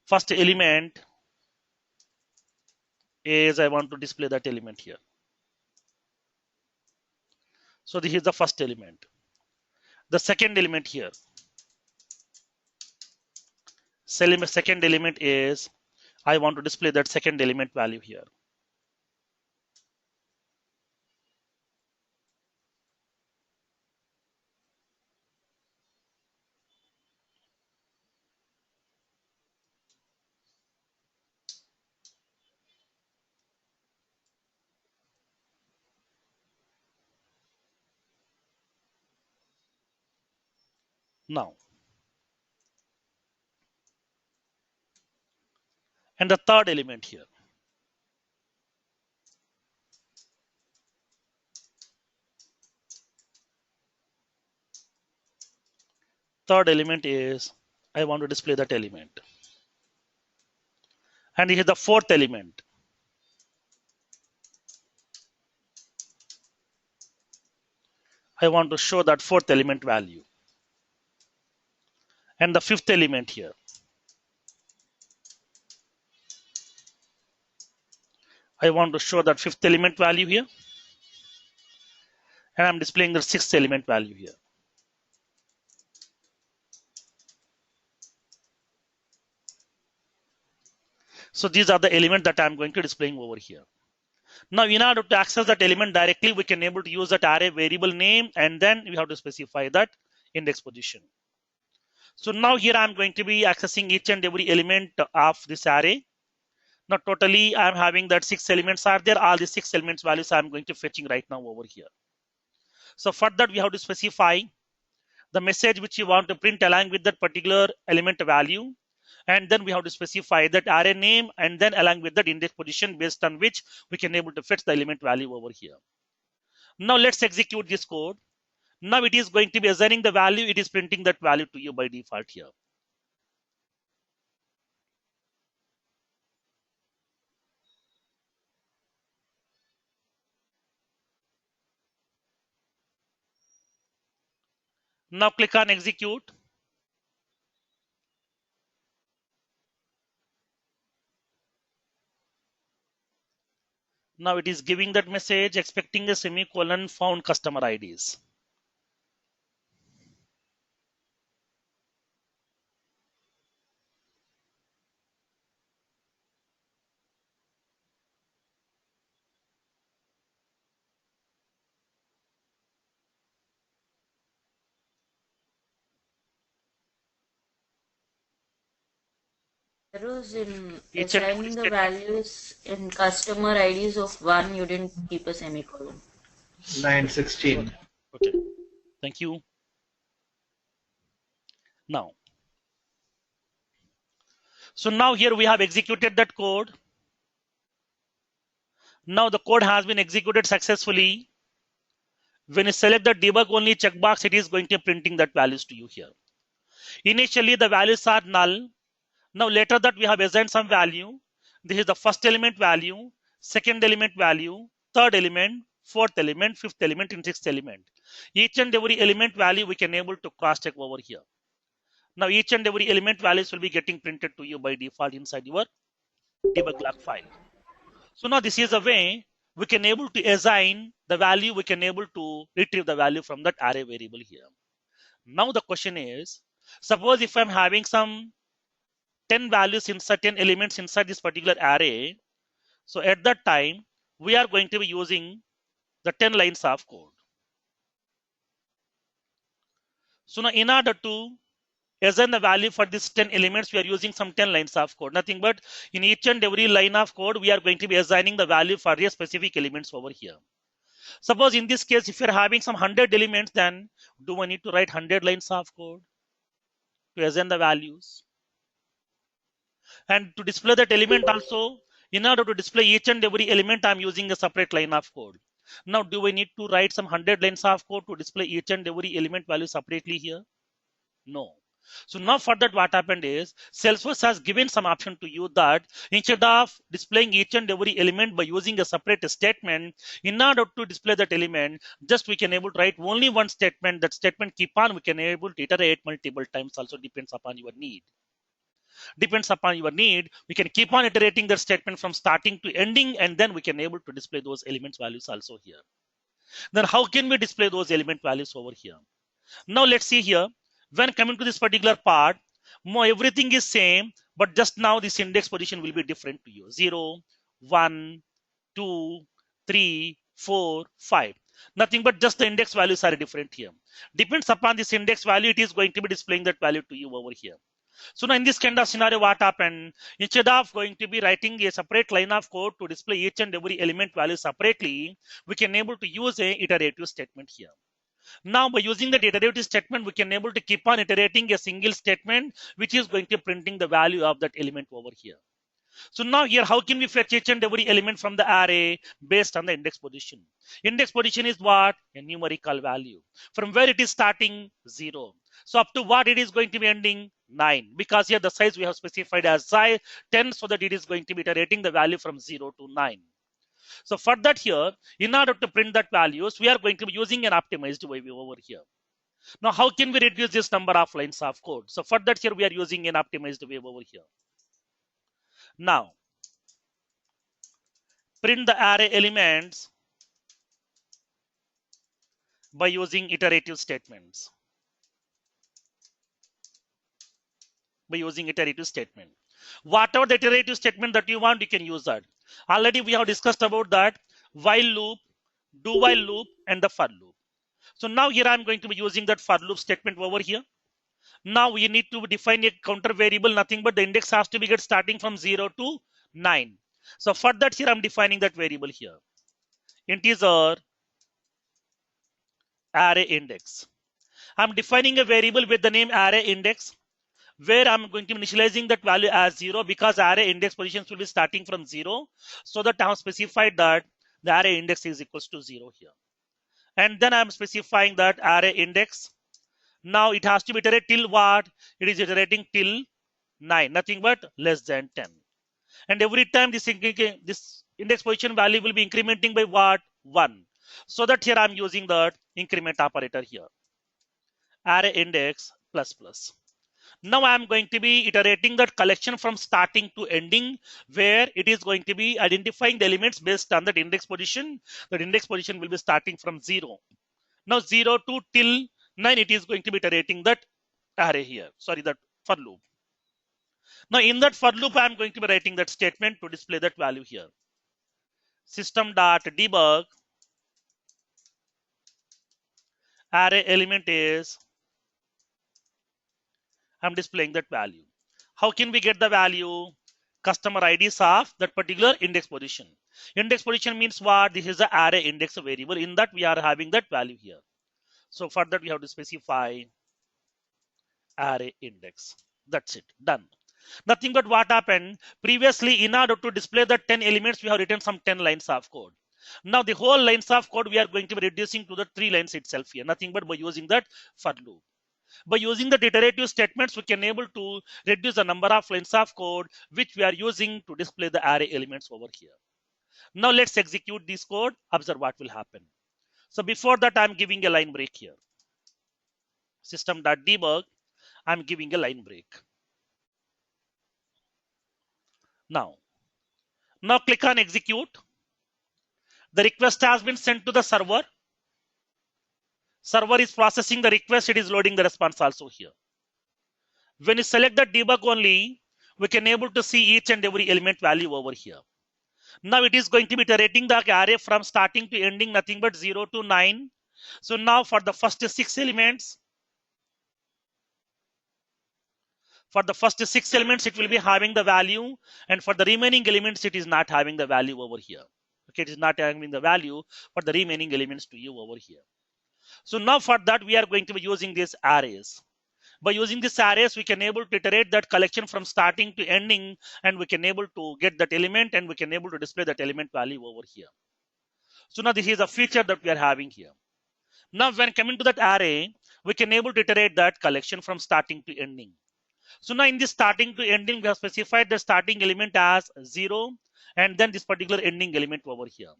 First element is I want to display that element here. So this is the first element. The second element here. Second element is I want to display that second element value here. Now, and the third element here. Third element is I want to display that element. And here the fourth element. I want to show that fourth element value. And the fifth element here. I want to show that fifth element value here. And I'm displaying the sixth element value here. So these are the elements that I'm going to displaying over here. Now, in order to access that element directly, we can able to use that array variable name, and then we have to specify that index position. So now here I'm going to be accessing each and every element of this array. Now totally I'm having that 6 elements are there. All the 6 elements values I'm going to fetching right now over here. So for that we have to specify the message which you want to print along with that particular element value. And then we have to specify that array name and then along with that index position based on which we can able to fetch the element value over here. Now let's execute this code. Now it is going to be assigning the value. It is printing that value to you by default here. Now click on execute. Now it is giving that message expecting a semicolon found customer IDs. Arrows in Each and every assigning the statement. values in customer IDs of 1, you didn't keep a semicolon. Line 16. Okay, thank you. Now, so now here we have executed that code. Now the code has been executed successfully. When you select the debug only checkbox, it is going to printing that values to you here. Initially the values are null. Now later that we have assigned some value. This is the first element value, second element value, third element, fourth element, fifth element, and sixth element. Each and every element value we can able to cross check over here. Now each and every element values will be getting printed to you by default inside your debug log file. So now this is a way we can able to assign the value, we can able to retrieve the value from that array variable here. Now the question is, suppose if I'm having some 10 values in certain elements inside this particular array. So at that time, we are going to be using the 10 lines of code. So now in order to assign the value for these 10 elements, we are using some 10 lines of code. Nothing but in each and every line of code, we are going to be assigning the value for the specific elements over here. Suppose in this case, if you're having some 100 elements, then do I need to write 100 lines of code to assign the values? And to display that element also, in order to display each and every element, I'm using a separate line of code. Now, do we need to write some 100 lines of code to display each and every element value separately here? No. So now for that, what happened is Salesforce has given some option to you that instead of displaying each and every element by using a separate statement, in order to display that element, just we can able to write only one statement. That statement keep on, we can able to iterate multiple times, also depends upon your need. Depends upon your need, we can keep on iterating that statement from starting to ending, and then we can able to display those elements values also here. Then how can we display those element values over here? Now let's see here, when coming to this particular part, everything is same, but just now this index position will be different to you. 0, 1, 2, 3, 4, 5. Nothing but just the index values are different here. Depends upon this index value, it is going to be displaying that value to you over here. So now in this kind of scenario, what happened? Instead of going to be writing a separate line of code to display each and every element value separately, we can able to use a iterative statement here. Now by using the iterative statement, we can able to keep on iterating a single statement, which is going to printing the value of that element over here. So now here, how can we fetch each and every element from the array based on the index position? Index position is what? A numerical value. From where it is starting? 0. So up to what it is going to be ending? 9. Because here the size we have specified as size 10, so that it is going to be iterating the value from 0 to 9. So for that here, in order to print that values, we are going to be using an optimized way over here. Now, how can we reduce this number of lines of code? So for that here, we are using an optimized way over here. Now, print the array elements by using iterative statements. By using iterative statement. Whatever the iterative statement that you want, you can use that. Already we have discussed about that while loop, do while loop, and the for loop. So now here I'm going to be using that for loop statement over here. Now we need to define a counter variable, nothing but the index has to be get starting from 0 to 9. So for that here I'm defining that variable here. Integer array index. I'm defining a variable with the name array index, where I'm going to be initializing that value as 0, because array index positions will be starting from 0. So that I have specified that the array index is equals to 0 here. And then I'm specifying that array index. Now it has to be iterate till what? It is iterating till 9, nothing but less than 10. And every time this index position value will be incrementing by what? 1. So that here I'm using that increment operator here. Array index plus plus. Now I'm going to be iterating that collection from starting to ending, where it is going to be identifying the elements based on that index position. That index position will be starting from 0. Now 0 to till 9, it is going to be iterating that array here. Sorry, that for loop. Now in that for loop, I'm going to be writing that statement to display that value here. System.debug array element is, I'm displaying that value. How can we get the value? Customer IDs of that particular index position. Index position means what? This is the array index variable. In that we are having that value here. So for that we have to specify array index. That's it. Done. Nothing but what happened previously, in order to display the 10 elements, we have written some 10 lines of code. Now the whole lines of code we are going to be reducing to the 3 lines itself here. Nothing but by using that for loop. By using the iterative statements, we can able to reduce the number of lines of code which we are using to display the array elements over here. Now let's execute this code. Observe what will happen. So before that, I'm giving a line break here. System.debug, I'm giving a line break. Now click on execute. The request has been sent to the server. Server is processing the request. It is loading the response also here. When you select the debug only, we can able to see each and every element value over here. Now it is going to be iterating the array from starting to ending, nothing but 0 to 9. So now for the first 6 elements, it will be having the value, and for the remaining elements, it is not having the value over here. Okay, it is not having the value for the remaining elements to you over here. So now for that, we are going to be using these arrays. By using these arrays, we can able to iterate that collection from starting to ending, and we can able to get that element, and we can able to display that element value over here. So now this is a feature that we are having here. Now when coming to that array, we can able to iterate that collection from starting to ending. So now in this starting to ending, we have specified the starting element as 0, and then this particular ending element over here.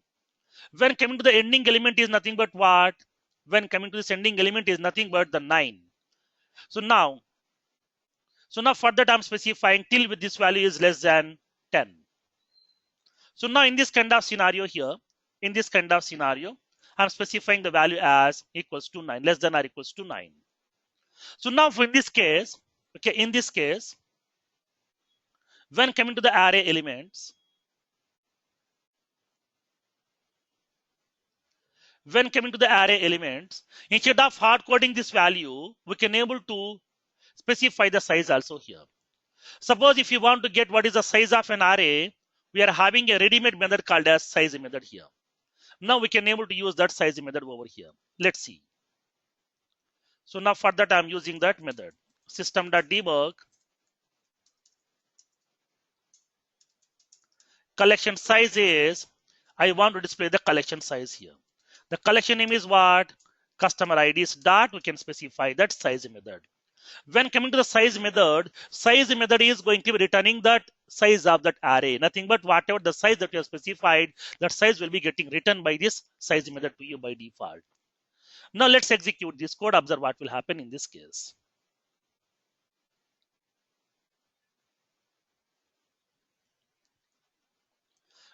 When coming to the ending element is nothing but what? When coming to this ending element is nothing but the 9. So now for that, I'm specifying till with this value is less than 10. So now in this kind of scenario here, I'm specifying the value as equals to 9, less than or equals to 9. So now in this case, When coming to the array elements, instead of hard coding this value, we can able to specify the size also here. Suppose if you want to get what is the size of an array, we are having a ready-made method called as size method here. Now we can able to use that size method over here. Let's see. So now for that I'm using that method. System.debug collection size is, I want to display the collection size here. The collection name is what? Customer IDs dot, we can specify that size method. When coming to the size method is going to be returning that size of that array. Nothing but whatever the size that you have specified, that size will be getting returned by this size method to you by default. Now let's execute this code, observe what will happen in this case.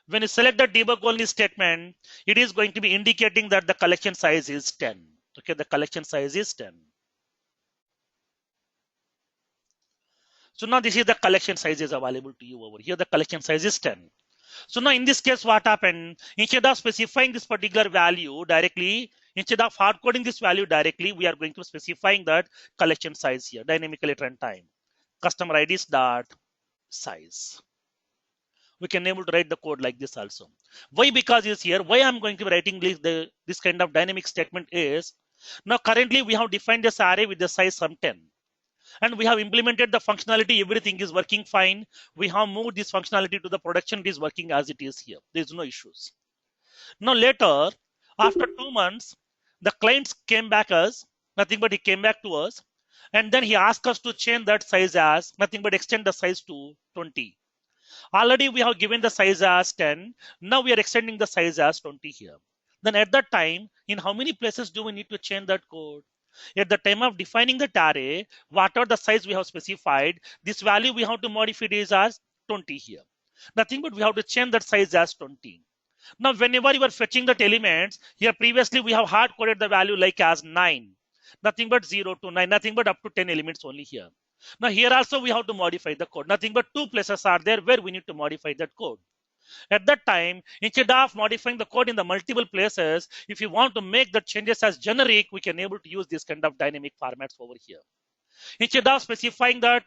When you select the debug only statement, it is going to be indicating that the collection size is 10. Okay, the collection size is 10. So now this is the collection size is available to you over here. The collection size is 10. So now in this case, what happened? Instead of specifying this particular value directly, instead of hard coding this value directly, we are going to specifying that collection size here dynamically at runtime. Customer IDs dot size. We can able to write the code like this also. Why? Because is here. Why I'm going to be writing this kind of dynamic statement is, now currently we have defined this array with the size some 10. And we have implemented the functionality, everything is working fine. We have moved this functionality to the production, it is working as it is here. There's no issues. Now later, after 2 months, the clients came back us, nothing but he came back to us. And then he asked us to change that size as, nothing but extend the size to 20. Already we have given the size as 10. Now we are extending the size as 20 here. Then at that time, in how many places do we need to change that code? At the time of defining the array, whatever the size we have specified, this value we have to modify it as 20 here. Nothing but we have to change that size as 20. Now, whenever you are fetching that elements, here previously we have hard coded the value like as 9. Nothing but 0 to 9, nothing but up to 10 elements only here. Now here also we have to modify the code. Nothing but 2 places are there where we need to modify that code. At that time, instead of modifying the code in the multiple places, if you want to make the changes as generic, we can able to use this kind of dynamic formats over here. Instead of specifying that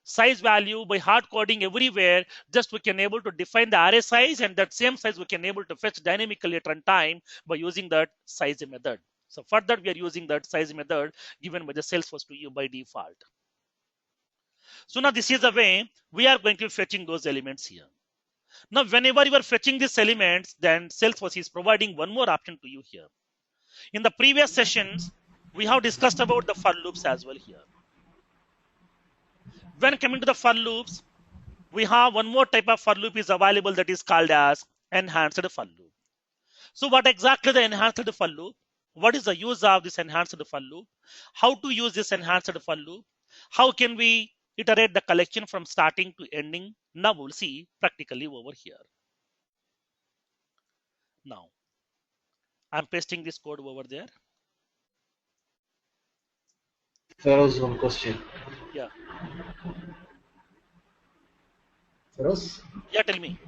size value by hard coding everywhere, just we can able to define the array size, and that same size we can able to fetch dynamically at runtime by using that size method. So for that, we are using that size method given by the Salesforce to you by default. So now this is the way we are going to be fetching those elements here. Now, whenever you are fetching these elements, then Salesforce is providing one more option to you here. In the previous sessions, we have discussed about the for loops as well here. When coming to the for loops, we have one more type of for loop is available that is called as enhanced for loop. So what exactly the enhanced for loop? What is the use of this enhanced for loop? How to use this enhanced for loop? How can we iterate the collection from starting to ending? Now we'll see practically over here. Now, I'm pasting this code over there. Feroz, one question. Yeah. Feroz? Yeah, tell me.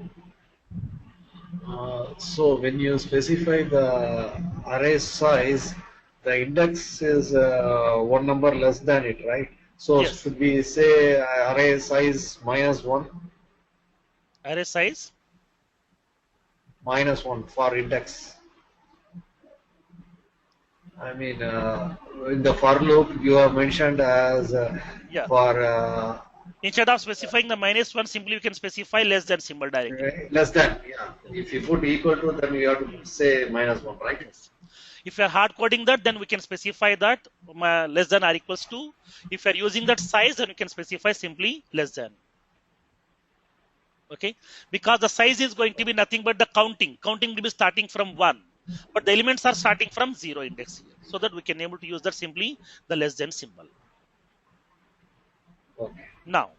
So when you specify the array size, the index is one number less than it, right? So yes. Should we say array size -1? Array size? -1 for index. I mean, in the for loop, you have mentioned as yeah. for. Instead of specifying the -1, simply you can specify less than symbol directly. Less than, yeah. If you put equal to, then you have to say -1, right? Yes. If you are hard coding that, then we can specify that less than or equals to. If you are using that size, then you can specify simply less than. Okay, because the size is going to be nothing but the counting. Counting will be starting from 1, but the elements are starting from 0 index here, so that we can able to use that simply the less than symbol. Okay. Now,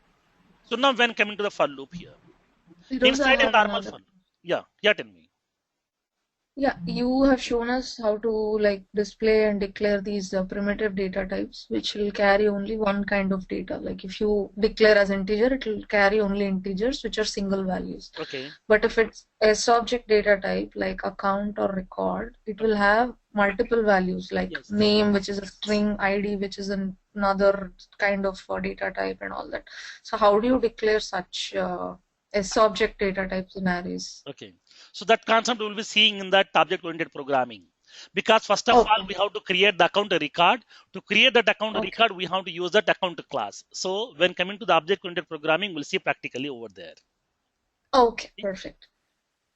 so now when coming to the for loop here, inside a normal for loop. Yeah, tell me. Yeah, you have shown us how to like display and declare these primitive data types, which will carry only one kind of data. Like if you declare as integer, it will carry only integers, which are single values. Okay. But if it's S-object data type, like account or record, it will have multiple values, like Yes. name, which is a string, ID, which is another kind of data type, and all that. So how do you declare such S-object data types in arrays? Okay. So that concept we will be seeing in that object-oriented programming. Because first of all, we have to create the account record. To create that account record, we have to use that account class. So when coming to the object-oriented programming, we'll see practically over there. Okay, perfect.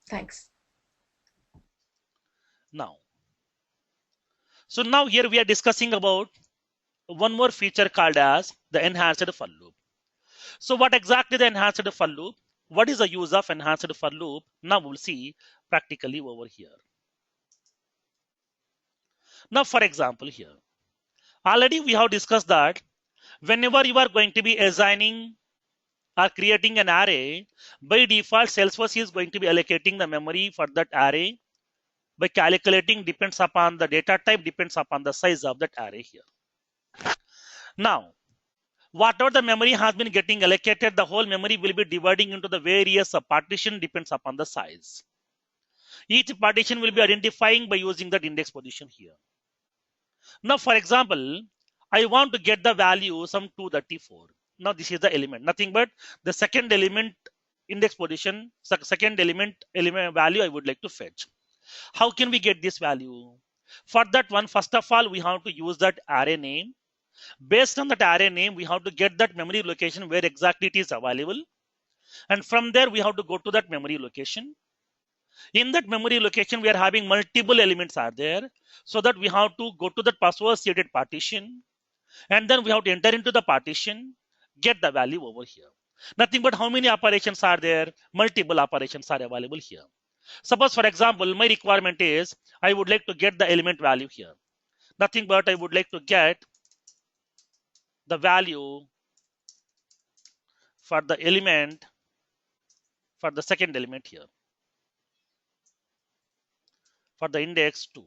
Thanks. Now, so now here we are discussing about one more feature called as the enhanced for loop. So what exactly the enhanced for loop? What is the use of enhanced for loop? Now we'll see practically over here. Now, for example, here, already we have discussed that whenever you are going to be assigning or creating an array, by default, Salesforce is going to be allocating the memory for that array by calculating depends upon the data type, depends upon the size of that array here. Now, whatever the memory has been getting allocated, the whole memory will be dividing into the various partition depends upon the size. Each partition will be identifying by using that index position here. Now, for example, I want to get the value some 234. Now, this is the element, nothing but the second element index position, second element value I would like to fetch. How can we get this value? For that one, first of all, we have to use that array name. Based on that array name, we have to get that memory location where exactly it is available. And from there, we have to go to that memory location. In that memory location, we are having multiple elements are there. So that we have to go to that password associated partition. And then we have to enter into the partition, get the value over here. Nothing but how many operations are there? Multiple operations are available here. Suppose, for example, my requirement is I would like to get the element value here. Nothing but I would like to get the value for the element for the second element here, for the index 2.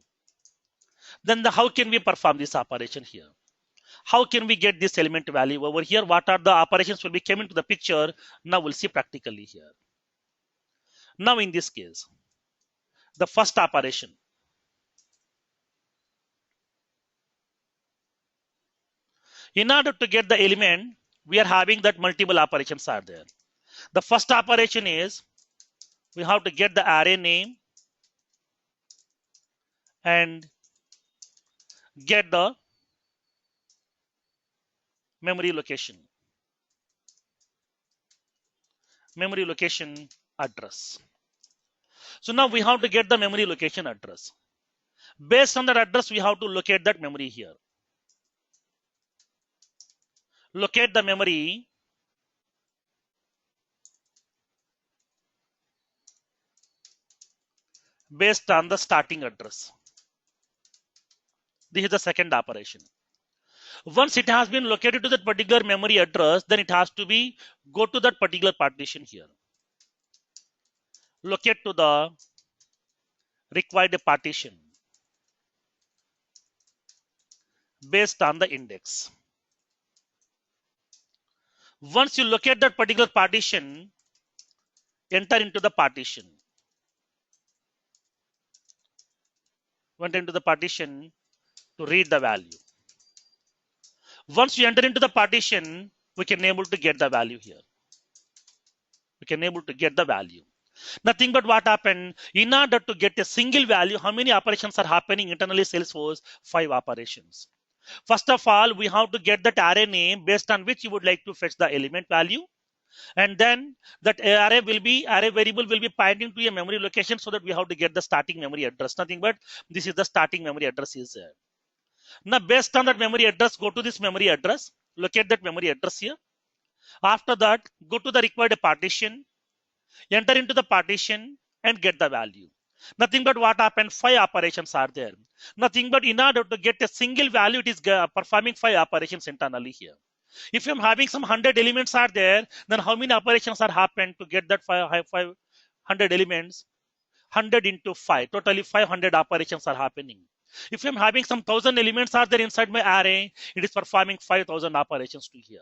Then how can we perform this operation here? How can we get this element value over here? What are the operations will be coming to the picture? Now we'll see practically here. Now in this case, the first operation, in order to get the element, we are having that multiple operations are there. The first operation is we have to get the array name and get the memory location address. So now we have to get the memory location address. Based on that address, we have to locate that memory here. Locate the memory based on the starting address. This is the second operation. Once it has been located to that particular memory address, then it has to be go to that particular partition here. Locate to the required partition based on the index. Once you locate that particular partition, enter into the partition. Went into the partition to read the value. Once you enter into the partition, we can able to get the value here. We can able to get the value. Nothing but what happened, in order to get a single value, how many operations are happening internally Salesforce? 5 operations. First of all, we have to get that array name based on which you would like to fetch the element value. And then that array variable will be pointing to a memory location, so that we have to get the starting memory address. Nothing but this is the starting memory address is there. Now, based on that memory address, go to this memory address, locate that memory address here. After that, go to the required partition, enter into the partition and get the value. Nothing but what happened, 5 operations are there. Nothing but in order to get a single value, it is performing 5 operations internally here. If I'm having some 100 elements are there, then how many operations are happened to get that 500 elements? 100 into 5, totally 500 operations are happening. If I'm having some 1000 elements are there inside my array, it is performing 5000 operations to here.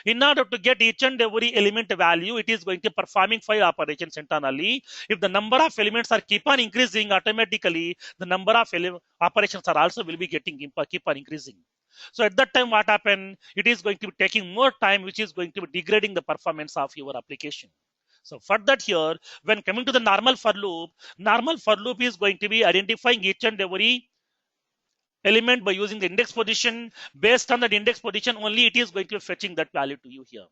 In order to get each and every element value, it is going to performing 5 operations internally. If the number of elements are keep on increasing, automatically the number of operations are also will be getting keep on increasing. So at that time, what happen? It is going to be taking more time, which is going to be degrading the performance of your application. So for that here, when coming to the normal for loop is going to be identifying each and every element by using the index position. Based on that index position only, it is going to be fetching that value to you here.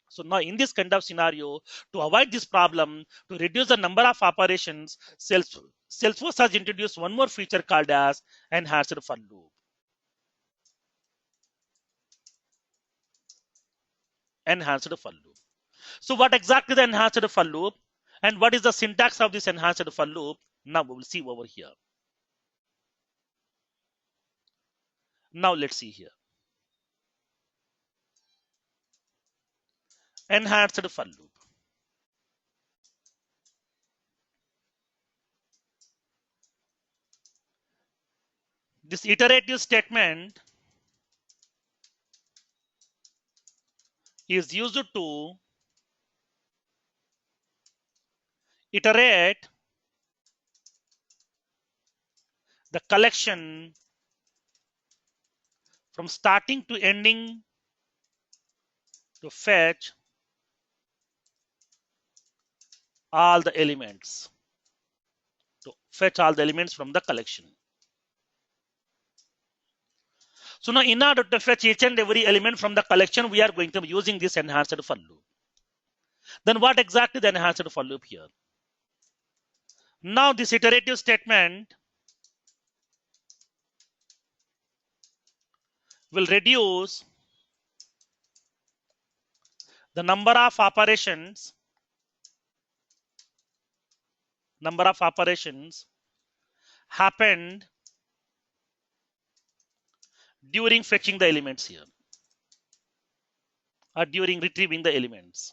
So now in this kind of scenario, to avoid this problem, to reduce the number of operations, Salesforce has introduced one more feature called as enhanced for loop. Enhanced for loop. So what exactly the enhanced for loop and what is the syntax of this enhanced for loop? Now we will see over here. Now let's see here. Enhanced for loop. This iterative statement is used to iterate the collection from starting to ending to fetch all the elements. To fetch all the elements from the collection. So now in order to fetch each and every element from the collection, we are going to be using this enhanced for loop. Then what exactly the enhanced for loop here? Now this iterative statement will reduce the number of operations happened during fetching the elements here or during retrieving the elements.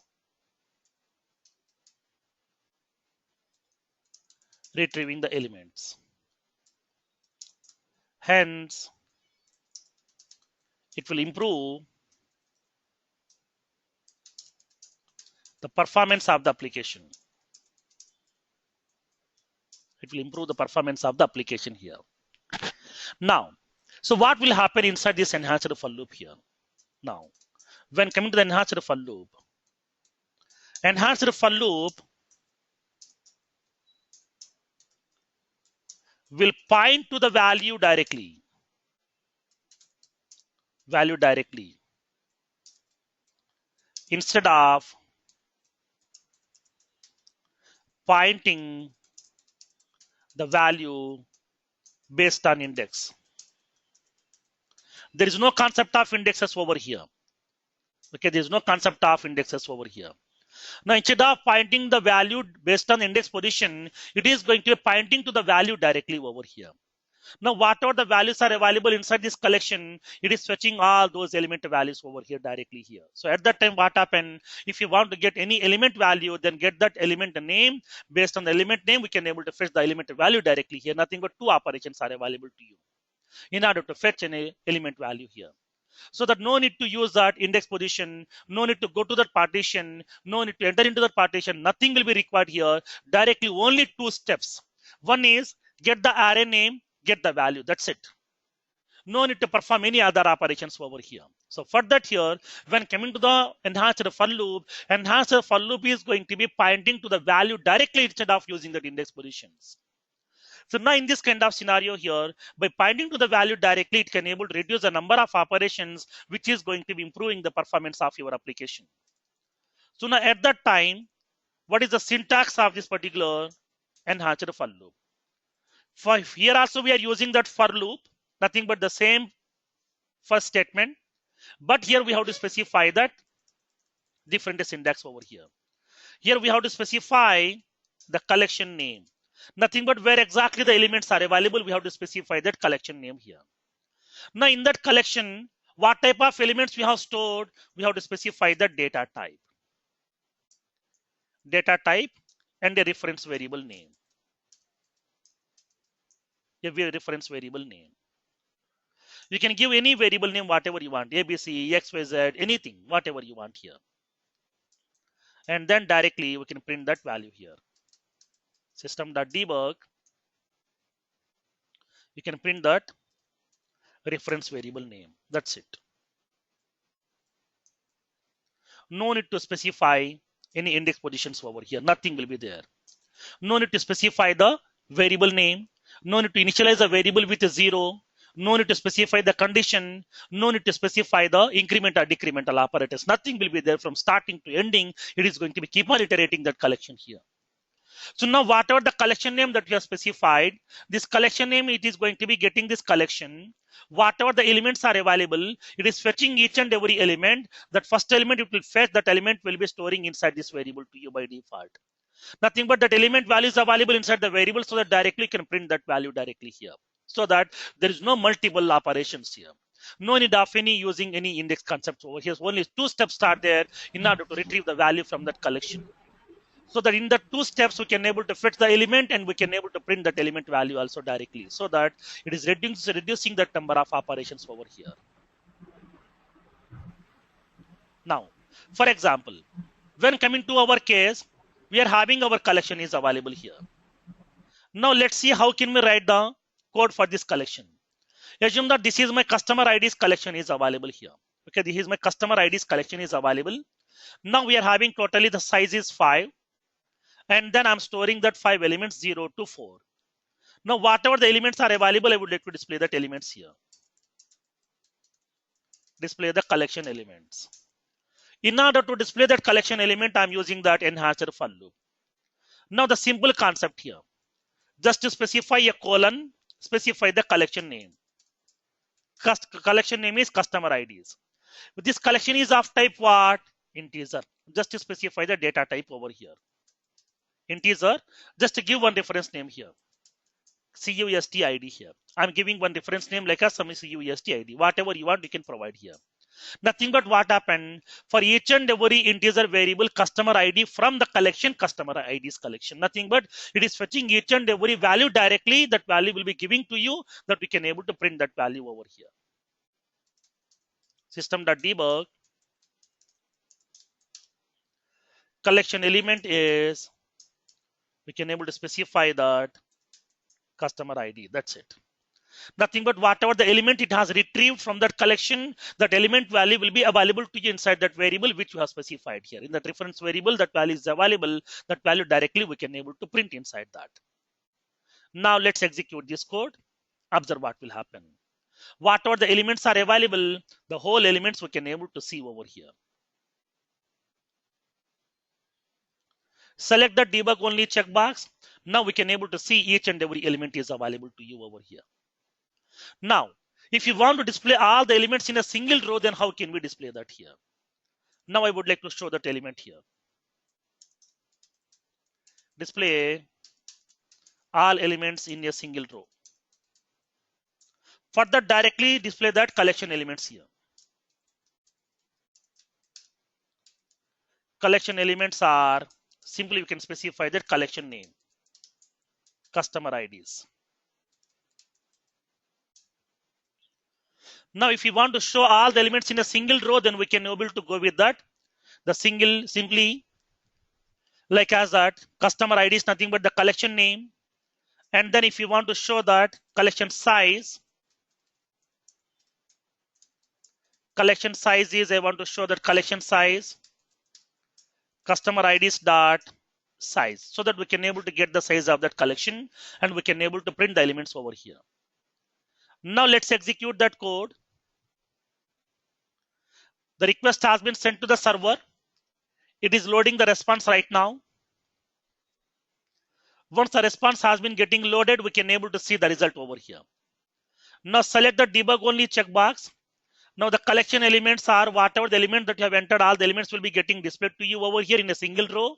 Hence, it will improve the performance of the application. It will improve the performance of the application here. Now, so what will happen inside this enhanced for loop here? Now, when coming to the enhanced for loop will point to the value directly. Instead of pointing the value based on index. There is no concept of indexes over here. Okay, there is no concept of indexes over here. Now, instead of pointing the value based on index position, it is going to be pointing to the value directly over here. Now, whatever the values are available inside this collection, it is fetching all those element values over here directly here. So at that time, what happens? If you want to get any element value, then get that element name. Based on the element name, we can able to fetch the element value directly here. Nothing but 2 operations are available to you in order to fetch an element value here. So that no need to use that index position, no need to go to that partition, no need to enter into that partition, nothing will be required here. Directly only 2 steps. One is get the array name, get the value, that's it. No need to perform any other operations over here. So for that here, when coming to the enhanced for loop is going to be pointing to the value directly instead of using that index positions. So now in this kind of scenario here, by pointing to the value directly, it can able to reduce the number of operations, which is going to be improving the performance of your application. So now at that time, what is the syntax of this particular enhanced for loop? For here also we are using that for loop, nothing but the same first statement. But here we have to specify that different syntax over here. Here we have to specify the collection name. Nothing but where exactly the elements are available, we have to specify that collection name here. Now in that collection, what type of elements we have stored, we have to specify the data type and a reference variable name. a reference variable name. You can give any variable name whatever you want, ABC, XYZ, anything, whatever you want here. And then directly we can print that value here. System.debug, you can print that reference variable name. That's it. No need to specify any index positions over here. Nothing will be there. No need to specify the variable name. No need to initialize a variable with a 0. No need to specify the condition. No need to specify the increment or decremental operators. Nothing will be there from starting to ending. It is going to be keep on iterating that collection here. So now whatever the collection name that we have specified, this collection name, it is going to be getting this collection. Whatever the elements are available, it is fetching each and every element. That first element it will fetch, that element will be storing inside this variable to you by default. Nothing but that element value is available inside the variable, so that directly you can print that value directly here. So that there is no multiple operations here. No need of any using any index concepts over here. Only 2 steps are there in order to retrieve the value from that collection. So that in the 2 steps we can able to fetch the element and we can able to print that element value also directly. So that it is reducing the number of operations over here. Now, for example, when coming to our case, we are having our collection is available here. Now let's see how can we write the code for this collection. Assume that this is my customer IDs collection is available here. Okay, this is my customer IDs collection is available. Now we are having totally the size is 5. And then I'm storing that 5 elements 0 to 4. Now whatever the elements are available, I would like to display that elements here. Display the collection elements. In order to display that collection element, I'm using that enhancer for loop. Now the simple concept here. Just to specify a colon, specify the collection name. Collection name is customer IDs. This collection is of type what? Integer. Just to specify the data type over here. Integer, just to give one reference name here. CUST ID here. I'm giving one reference name like a some CUST ID. Whatever you want, you can provide here. Nothing but what happened for each and every integer variable customer ID from the collection customer IDs collection. Nothing but it is fetching each and every value directly. That value will be giving to you that we can able to print that value over here. System.debug. Collection element is we can able to specify that customer ID. That's it. Nothing but whatever the element it has retrieved from that collection, that element value will be available to you inside that variable which you have specified here. In that reference variable, that value is available. That value directly we can able to print inside that. Now let's execute this code. Observe what will happen. Whatever the elements are available, the whole elements we can able to see over here. Select the debug only checkbox. Now we can able to see each and every element is available to you over here. Now, if you want to display all the elements in a single row, then how can we display that here? Now I would like to show that element here. Display all elements in a single row. For that, directly display that collection elements here. Collection elements are simply we can specify that collection name, customer IDs. Now, if you want to show all the elements in a single row, then we can able to go with that. The single simply like as that customer ID is nothing but the collection name. And then if you want to show that collection size is I want to show that collection size customer IDs dot size, so that we can able to get the size of that collection and we can able to print the elements over here. Now let's execute that code. The request has been sent to the server. It is loading the response right now. Once the response has been getting loaded, we can able to see the result over here. Now select the debug only checkbox. Now the collection elements are whatever the element that you have entered, all the elements will be getting displayed to you over here in a single row.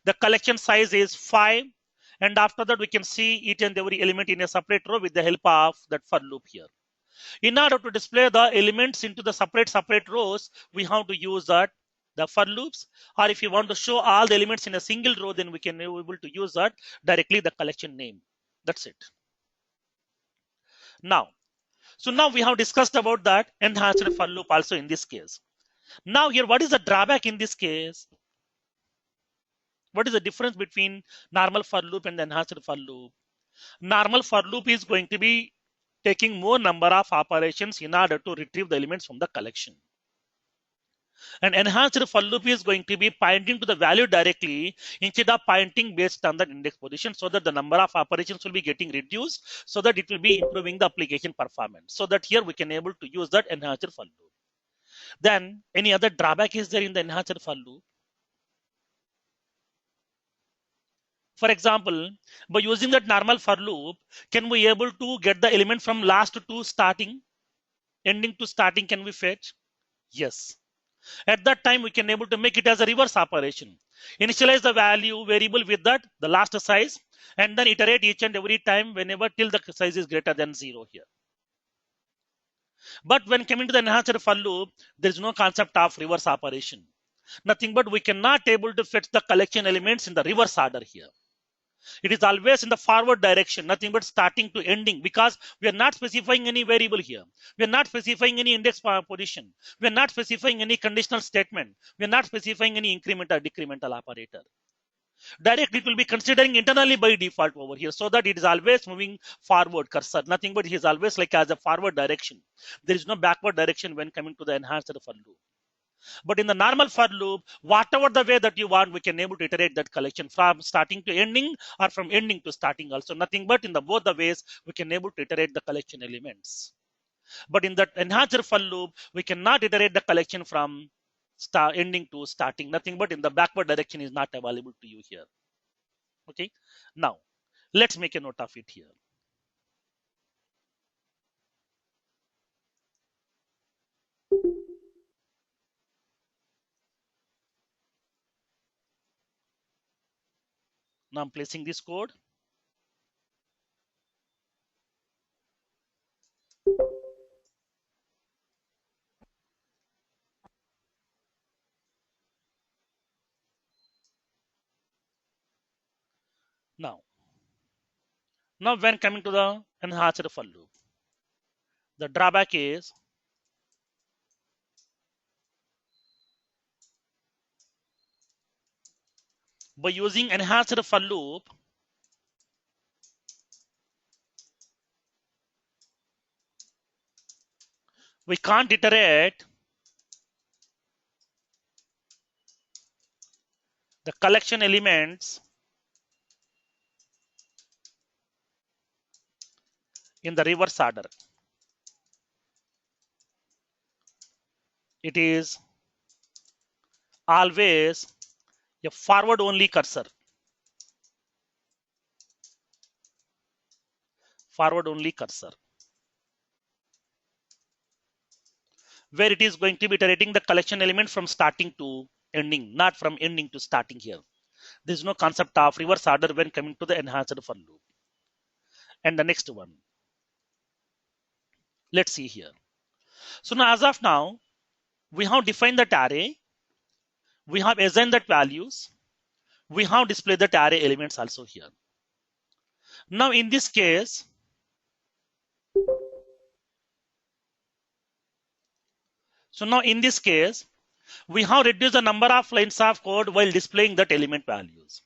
The collection size is 5. And after that, we can see each and every element in a separate row with the help of that for loop here. In order to display the elements into the separate rows, we have to use that the for loops. Or if you want to show all the elements in a single row, then we can be able to use that directly the collection name. That's it. Now, so now we have discussed about that enhanced for loop also in this case. Now here, what is the drawback in this case? What is the difference between normal for loop and the enhanced for loop? Normal for loop is going to be taking more number of operations in order to retrieve the elements from the collection. And enhanced for loop is going to be pointing to the value directly instead of pointing based on the index position, so that the number of operations will be getting reduced, so that it will be improving the application performance. So that here we can able to use that enhanced for loop. Then any other drawback is there in the enhanced for loop? For example, by using that normal for loop, can we able to get the element from last to starting, ending to starting? Can we fetch? Yes. At that time, we can able to make it as a reverse operation. Initialize the value variable with that, the last size, and then iterate each and every time whenever till the size is greater than 0 here. But when coming to the enhanced for loop, there is no concept of reverse operation. Nothing but we cannot able to fetch the collection elements in the reverse order here. It is always in the forward direction, nothing but starting to ending, because we are not specifying any variable here. We are not specifying any index position. We are not specifying any conditional statement. We are not specifying any increment or decremental operator. Directly, it will be considering internally by default over here, so that it is always moving forward cursor. Nothing but it is always like as a forward direction. There is no backward direction when coming to the enhanced for loop. But in the normal for loop, whatever the way that you want, we can able to iterate that collection from starting to ending or from ending to starting also. Nothing but in the both the ways, we can able to iterate the collection elements. But in the enhancer for loop, we cannot iterate the collection from ending to starting. Nothing but in the backward direction is not available to you here. Okay. Now, let's make a note of it here. Now I'm placing this code. Now when coming to the enhanced for loop, the drawback is by using enhanced for loop, we can't iterate the collection elements in the reverse order. It is always a forward only cursor. Forward only cursor. Where it is going to be iterating the collection element from starting to ending, not from ending to starting here. There is no concept of reverse order when coming to the enhanced for loop. And the next one. Let's see here. So now as of now, we have defined that array. We have assigned that values. We have displayed that array elements also here. Now in this case, we have reduced the number of lines of code while displaying that element values.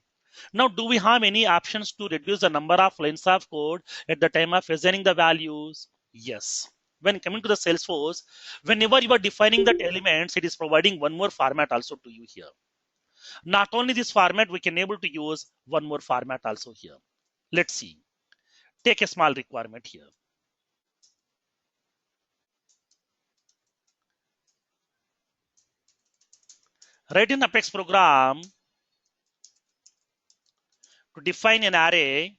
Now, do we have any options to reduce the number of lines of code at the time of assigning the values? Yes. When coming to the Salesforce, whenever you are defining that elements, it is providing one more format also to you here. Not only this format, we can able to use one more format also here. Let's see. Take a small requirement here. Write an Apex program to define an array.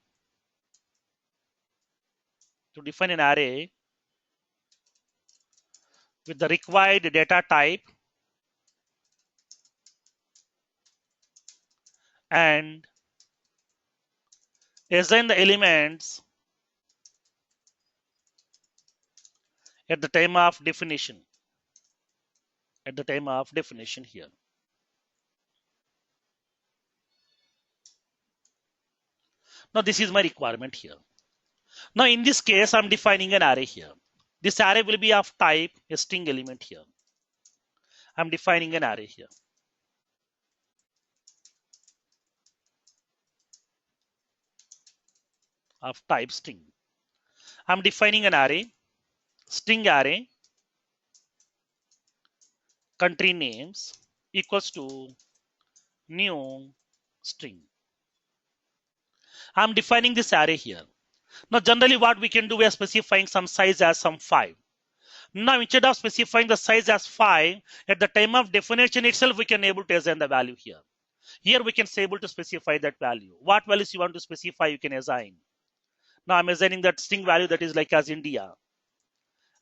With the required data type and assign the elements at the time of definition. Here. Now this is my requirement here. Now in this case, I'm defining an array here. This array will be of type a string element here. I'm defining an array here. Of type string. I'm defining an array, string array, country names equals to new string. I'm defining this array here. Now generally what we can do, we are specifying some size as some 5. Now instead of specifying the size as 5, at the time of definition itself we can able to assign the value here. Here we can say able to specify that value. What values you want to specify, you can assign. Now I'm assigning that string value that is like as India.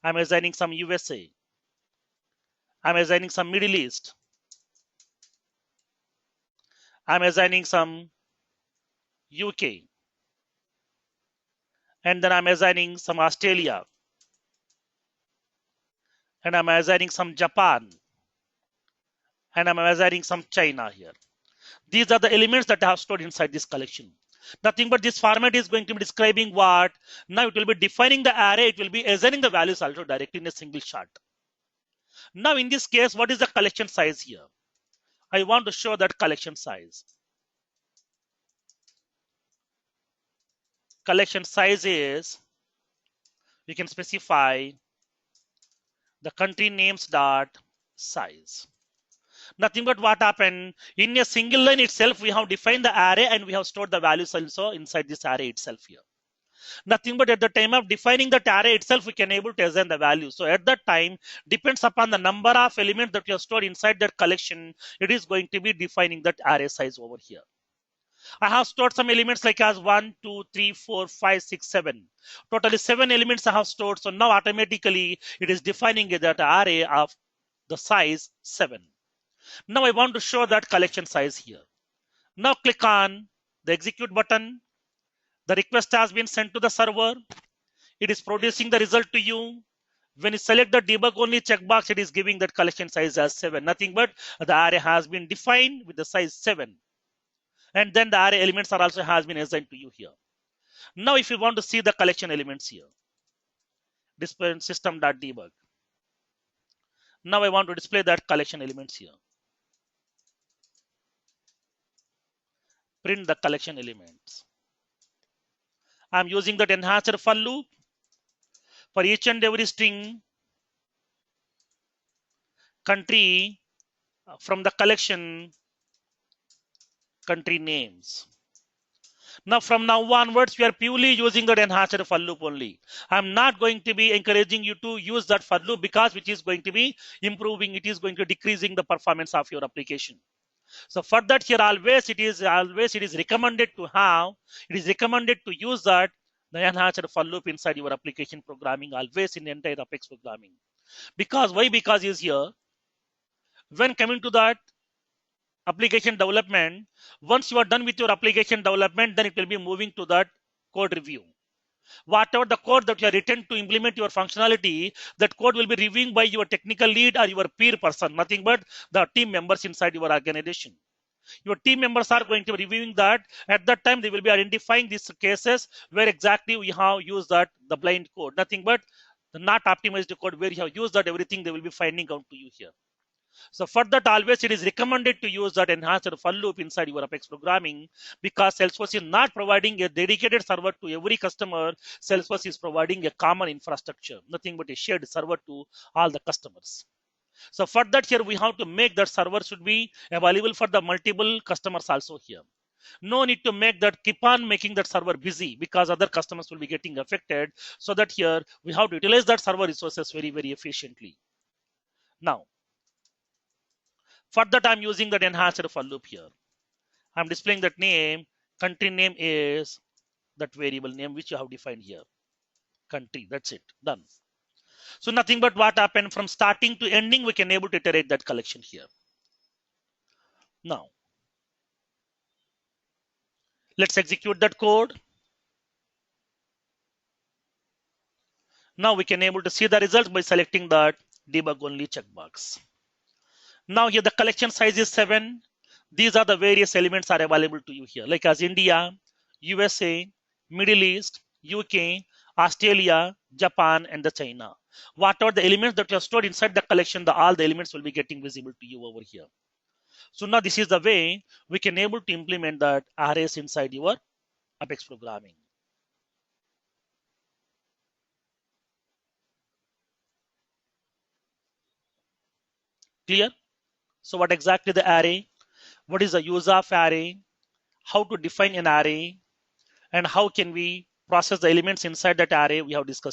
I'm assigning some USA. I'm assigning some Middle East. I'm assigning some UK. And then I'm assigning some Australia. And I'm assigning some Japan. And I'm assigning some China here. These are the elements that I have stored inside this collection. Nothing but this format is going to be describing what. Now it will be defining the array. It will be assigning the values also directly in a single shot. Now in this case, what is the collection size here? I want to show that collection size. Collection size is, we can specify the country names dot size. Nothing but what happened in a single line itself, we have defined the array and we have stored the values also inside this array itself here. Nothing but at the time of defining that array itself, we can able to assign the value. So at that time, depends upon the number of elements that you have stored inside that collection, it is going to be defining that array size over here. I have stored some elements like as 1, 2, 3, 4, 5, 6, 7. Totally 7 elements I have stored. So now automatically it is defining that array of the size 7. Now I want to show that collection size here. Now click on the execute button. The request has been sent to the server. It is producing the result to you. When you select the debug only checkbox, it is giving that collection size as 7. Nothing but the array has been defined with the size 7. And then the array elements are also has been assigned to you here. Now if you want to see the collection elements here, display system.debug. Now I want to display that collection elements here. Print the collection elements. I'm using that enhancer for loop for each and every string country from the collection country names. Now from now onwards, we are purely using that enhancer for loop only. I'm not going to be encouraging you to use that for loop because which is going to be improving, it is going to decreasing the performance of your application. So for that here always it is recommended to have, it is recommended to use that the enhancer for loop inside your application programming always in the entire Apex programming. Because why? Because is here when coming to that application development, once you are done with your application development, then it will be moving to that code review. Whatever the code that you are written to implement your functionality, that code will be reviewing by your technical lead or your peer person, nothing but the team members inside your organization. Your team members are going to be reviewing that. At that time, they will be identifying these cases where exactly we have used that the blind code, nothing but the not optimized code where you have used that everything they will be finding out to you here. So for that, always it is recommended to use that enhancer for loop inside your Apex programming because Salesforce is not providing a dedicated server to every customer. Salesforce is providing a common infrastructure, nothing but a shared server to all the customers. So for that here, we have to make that server should be available for the multiple customers also here. No need to make that, keep on making that server busy because other customers will be getting affected. So that here, we have to utilize that server resources very, very efficiently. Now, for that, I'm using that enhancer for loop here. I'm displaying that name. Country name is that variable name which you have defined here. Country, that's it, done. So nothing but what happened from starting to ending, we can able to iterate that collection here. Now, let's execute that code. Now we can able to see the results by selecting that debug only checkbox. Now here the collection size is 7. These are the various elements are available to you here, like as India, USA, Middle East, UK, Australia, Japan, and the China. Whatever the elements that you have stored inside the collection, all the elements will be getting visible to you over here. So now this is the way we can able to implement that arrays inside your Apex programming. Clear? So what exactly the array? What is the use of array? How to define an array? And how can we process the elements inside that array? We have discussed.